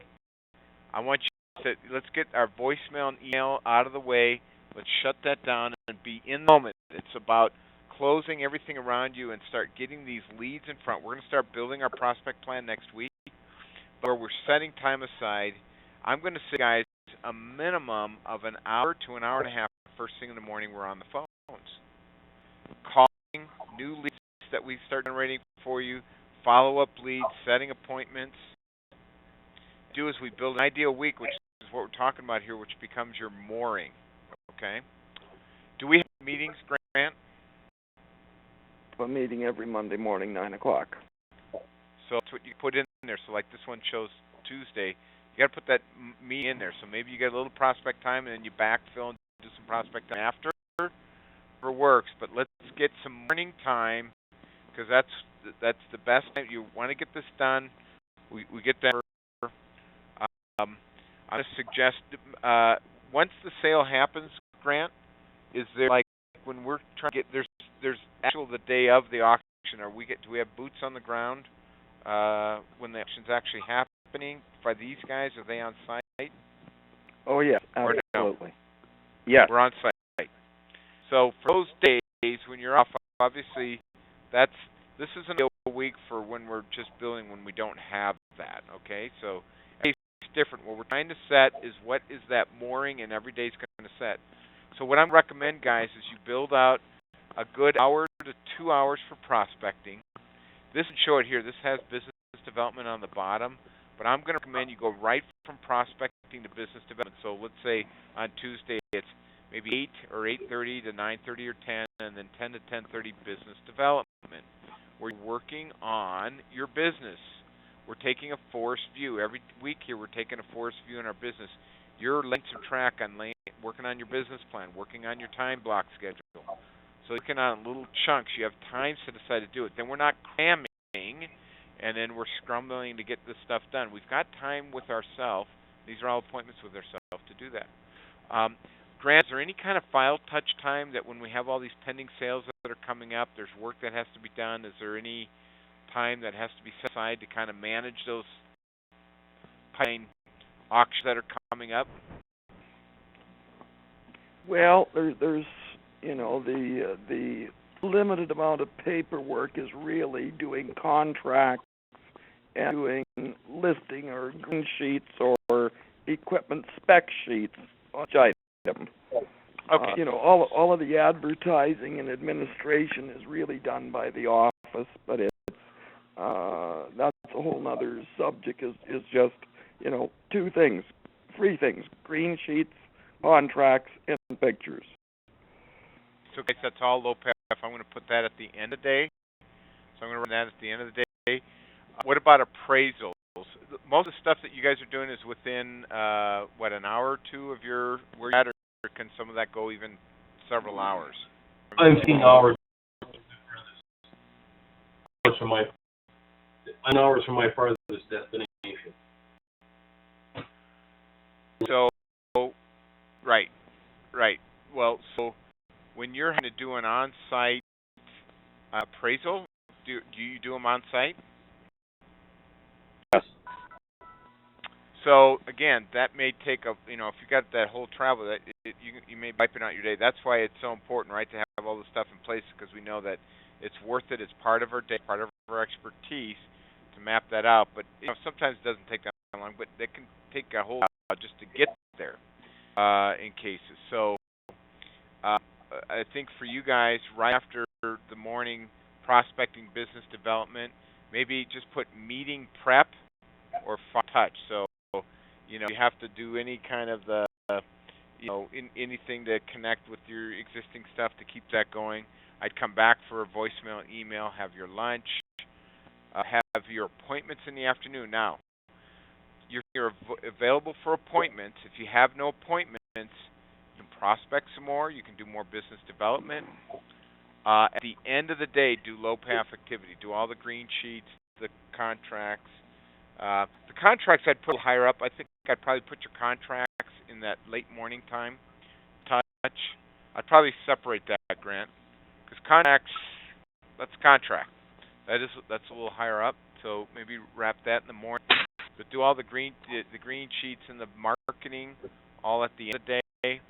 I want you to, let's get our voicemail and email out of the way. Let's shut that down and be in the moment. It's about closing everything around you and start getting these leads in front. We're going to start building our prospect plan next week, where we're setting time aside. I'm going to say, guys, a minimum of an hour to an hour and a half first thing in the morning we're on the phones. Calling new leads that we start generating for you, follow-up leads, setting appointments. Do as we build an ideal week, which is what we're talking about here, which becomes your mooring. Okay? Do we have meetings, Grant? A meeting every Monday morning, 9 o'clock. So that's what you put in there. So like this one shows Tuesday. You got to put that meeting in there. So maybe you get a little prospect time, and then you backfill and do some prospect time after. Whatever works. But let's get some morning time, because that's the best time. You want to get this done. We get that. I'm going to suggest once the sale happens, Grant, is there, like, when we're trying to get, there's actual the day of the auction, do we have boots on the ground when the auction's actually happening by these guys? Are they on site? Oh yeah, Or absolutely. No? Yes. We're on site. So for those days when you're off, obviously this isn't a week for when we're just building when we don't have that. Okay, so it's different. What we're trying to set is what is that mooring, and every day's going to set. So what I recommend, guys, is you build out a good hour to 2 hours for prospecting. This is show it here. This has business development on the bottom, but I'm going to recommend you go right from prospecting to business development. So let's say on Tuesday it's maybe 8 or 8:30 to 9:30 or 10, and then 10 to 10:30 business development. We're working on your business. We're taking a forest view. Every week here we're taking a forest view in our business. You're laying some track on working on your business plan, working on your time block schedule. So working on little chunks. You have time to decide to do it. Then we're not cramming, and then we're scrambling to get this stuff done. We've got time with ourselves. These are all appointments with ourselves to do that. Grant, is there any kind of file touch time that when we have all these pending sales that are coming up, there's work that has to be done? Is there any time that has to be set aside to kind of manage those pipeline auctions that are coming up? Well, there's the limited amount of paperwork is really doing contracts and doing listing or green sheets or equipment spec sheets on each item. Okay. All of the advertising and administration is really done by the office, but it's that's a whole nother subject. Is just three things: green sheets, contracts, and pictures. So guys, that's all low path. I'm going to put that at the end of the day. So I'm going to run that at the end of the day. What about appraisals? Most of the stuff that you guys are doing is within an hour or two of your where you're at, or can some of that go even several hours? I'm seeing hours from my farthest destination. So, right. Well, so when you're having to do an on-site appraisal, do you do them on-site? Yes. So again, that may take if you got that whole travel, you may be wiping out your day. That's why it's so important, right, to have all the stuff in place, because we know that it's worth it. It's part of our day, part of our expertise to map that out. But sometimes it doesn't take that long, but it can take a whole while just to get there in cases. So I think for you guys, right after the morning prospecting business development, maybe just put meeting prep or touch. So you have to do any kind of anything to connect with your existing stuff to keep that going. I'd come back for a voicemail, email, have your lunch, have your appointments in the afternoon. Now, you're available for appointments. If you have no appointments, you can prospect some more. You can do more business development. At the end of the day, do low path activity. Do all the green sheets, the contracts. The contracts I'd put higher up. I think I'd probably put your contracts in that late morning time. Touch. I'd probably separate that, Grant, because contracts, that's contract. That's a little higher up. So maybe wrap that in the morning. But do all the green sheets and the marketing all at the end of the day.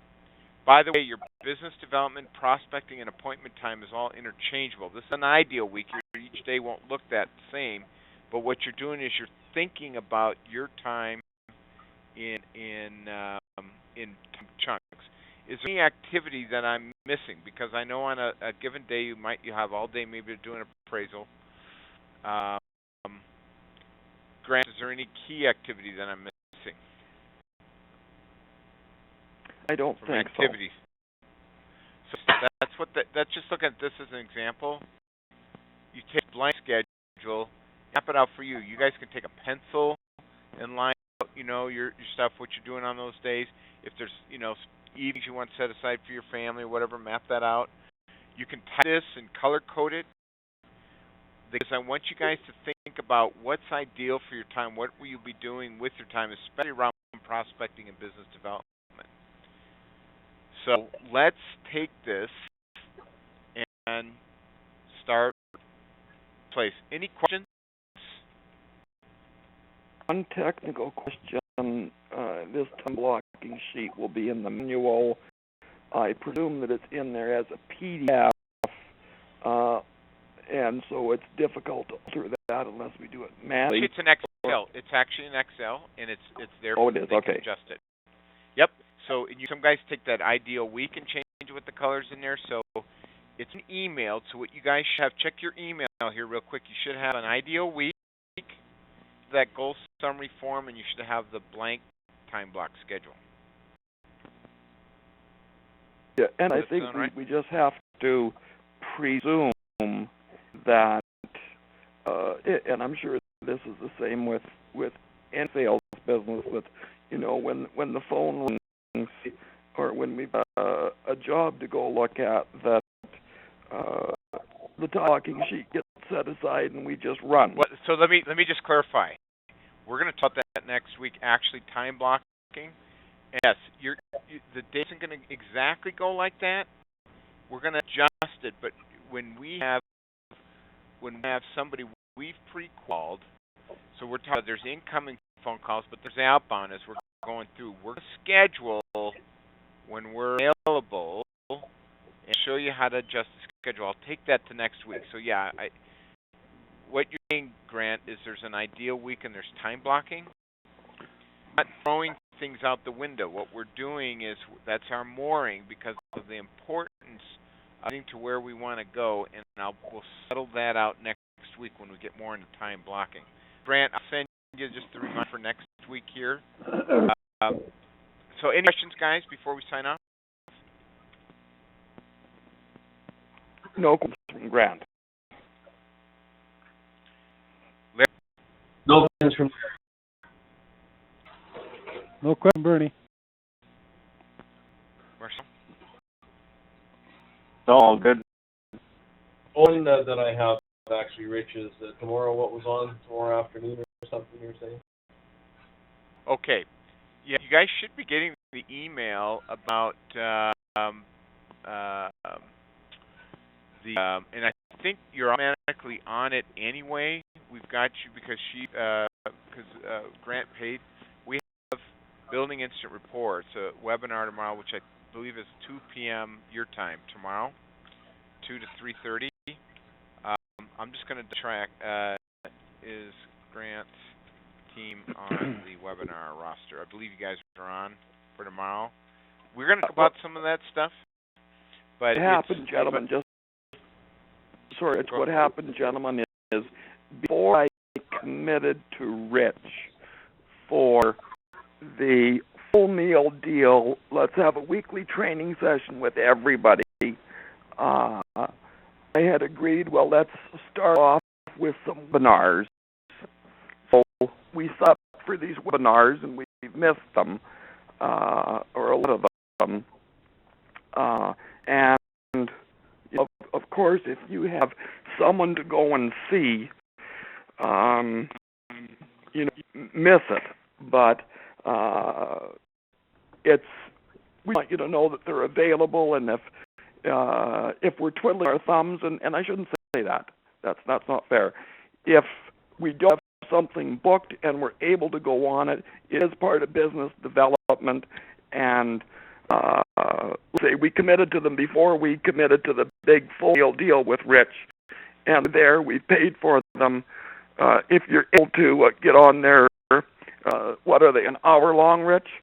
By the way, your business development, prospecting, and appointment time is all interchangeable. This is an ideal week. Each day won't look that same, but what you're doing is you're thinking about your time in chunks. Is there any activity that I'm missing? Because I know on a given day you have all day maybe to do an appraisal. Grant, is there any key activity that I'm missing? I don't from think activities. So that's just look at this as an example. You take a blank schedule, map it out for you. You guys can take a pencil and line out, your stuff, what you're doing on those days. If there's, evenings you want to set aside for your family or whatever, map that out. You can type this and color code it, because I want you guys to think about what's ideal for your time. What will you be doing with your time, especially around prospecting and business development. So let's take this and start place. Any questions? one technical question. This time blocking sheet will be in the manual. I presume that it's in there as a PDF, and so it's difficult to alter that unless we do it manually. It's an Excel. It's actually an Excel, and it's there. Oh, it is. They Okay. can adjust it. Yep. So some guys take that ideal week and change it with the colors in there. So it's an email. So what you guys should have, check your email here real quick. You should have an ideal week, that goal summary form, and you should have the blank time block schedule. Yeah, and I Does that think sound right? we just have to presume that, and I'm sure this is the same with any sales business, with when the phone rings or when we've got a job to go look at, that the talking sheet gets set aside and we just run. So let me just clarify. We're going to talk that next week. Actually, time blocking. And yes, the day isn't going to exactly go like that. We're going to adjust it, but when we have somebody we've pre-qualified, so we're talking, there's incoming phone calls, but there's outbound as we're going through. We're going to schedule when we're available and show you how to adjust the schedule. I'll take that to next week. So yeah, what you're saying, Grant, is there's an ideal week and there's time blocking. Not throwing things out the window. What we're doing is that's our mooring because of the importance of getting to where we want to go, and we'll settle that out next week when we get more into time blocking. Grant, I'll send you just the reminder for next week here. So any questions, guys, before we sign off? No questions from Grant. No questions from No question, Bernie. Marcel? No, all good. One that I have actually, Rich, is tomorrow. What was on tomorrow afternoon or something you were saying? Okay. Yeah, you guys should be getting the email about and I think you're automatically on it anyway. We've got you because Grant paid. We have Building Instant Reports, a webinar tomorrow, which I believe is 2 p.m. your time tomorrow, 2 to 3:30. I'm just going to track. Is Grant's team on the webinar roster? I believe you guys are on for tomorrow. We're going to talk about some of that stuff. But what happened, gentlemen, what happened, gentlemen, is before I committed to Rich for the full meal deal, let's have a weekly training session with everybody, I had agreed, well, let's start off with some webinars. So we set up for these webinars, and we've missed them, or a lot of them. And of course, if you have someone to go and see, miss it. But we want you to know that they're available, and if we're twiddling our thumbs, and I shouldn't say that. That's not fair. If we don't have something booked and we're able to go on it, it is part of business development, and say we committed to them before we committed to the big full deal with Rich, and there we paid for them. If you're able to get on there, what are they, an hour long, Rich?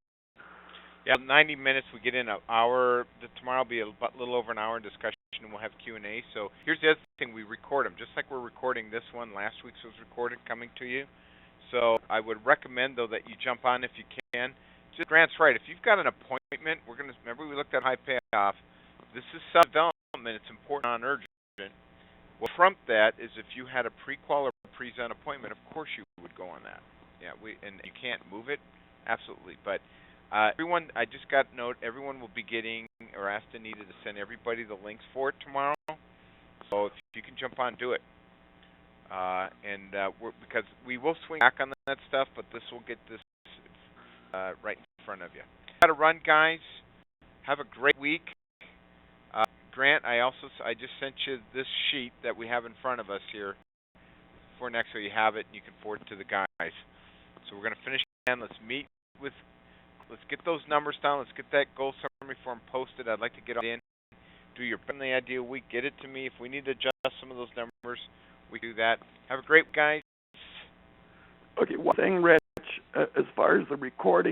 Yeah, 90 minutes. We get in an hour. Tomorrow will be a little over an hour in discussion, and we'll have Q&A. So here's the other thing. We record them, just like we're recording this one. Last week's was recorded, coming to you. So I would recommend, though, that you jump on if you can. Just Grant's right. If you've got an appointment, remember we looked at high payoff. This is self-development. It's important, non-urgent. Well, from that is if you had a pre-qual or present appointment, of course you would go on that. Yeah, and you can't move it, absolutely. But everyone, I just got a note. Everyone will be getting, or asked Anita to send everybody the links for it tomorrow. So if you can jump on, do it. Because we will swing back on that stuff, but this will get this right in front of you. Got to run, guys. Have a great week. Grant, I just sent you this sheet that we have in front of us here for next, so you have it and you can forward it to the guys. So we're going to finish again. Let's get those numbers down. Let's get that goal summary form posted. I'd like to get it in. Do your friendly idea week. Get it to me. If we need to adjust some of those numbers, we do that. Have a great week, guys. Okay, one thing, Rich, as far as the recording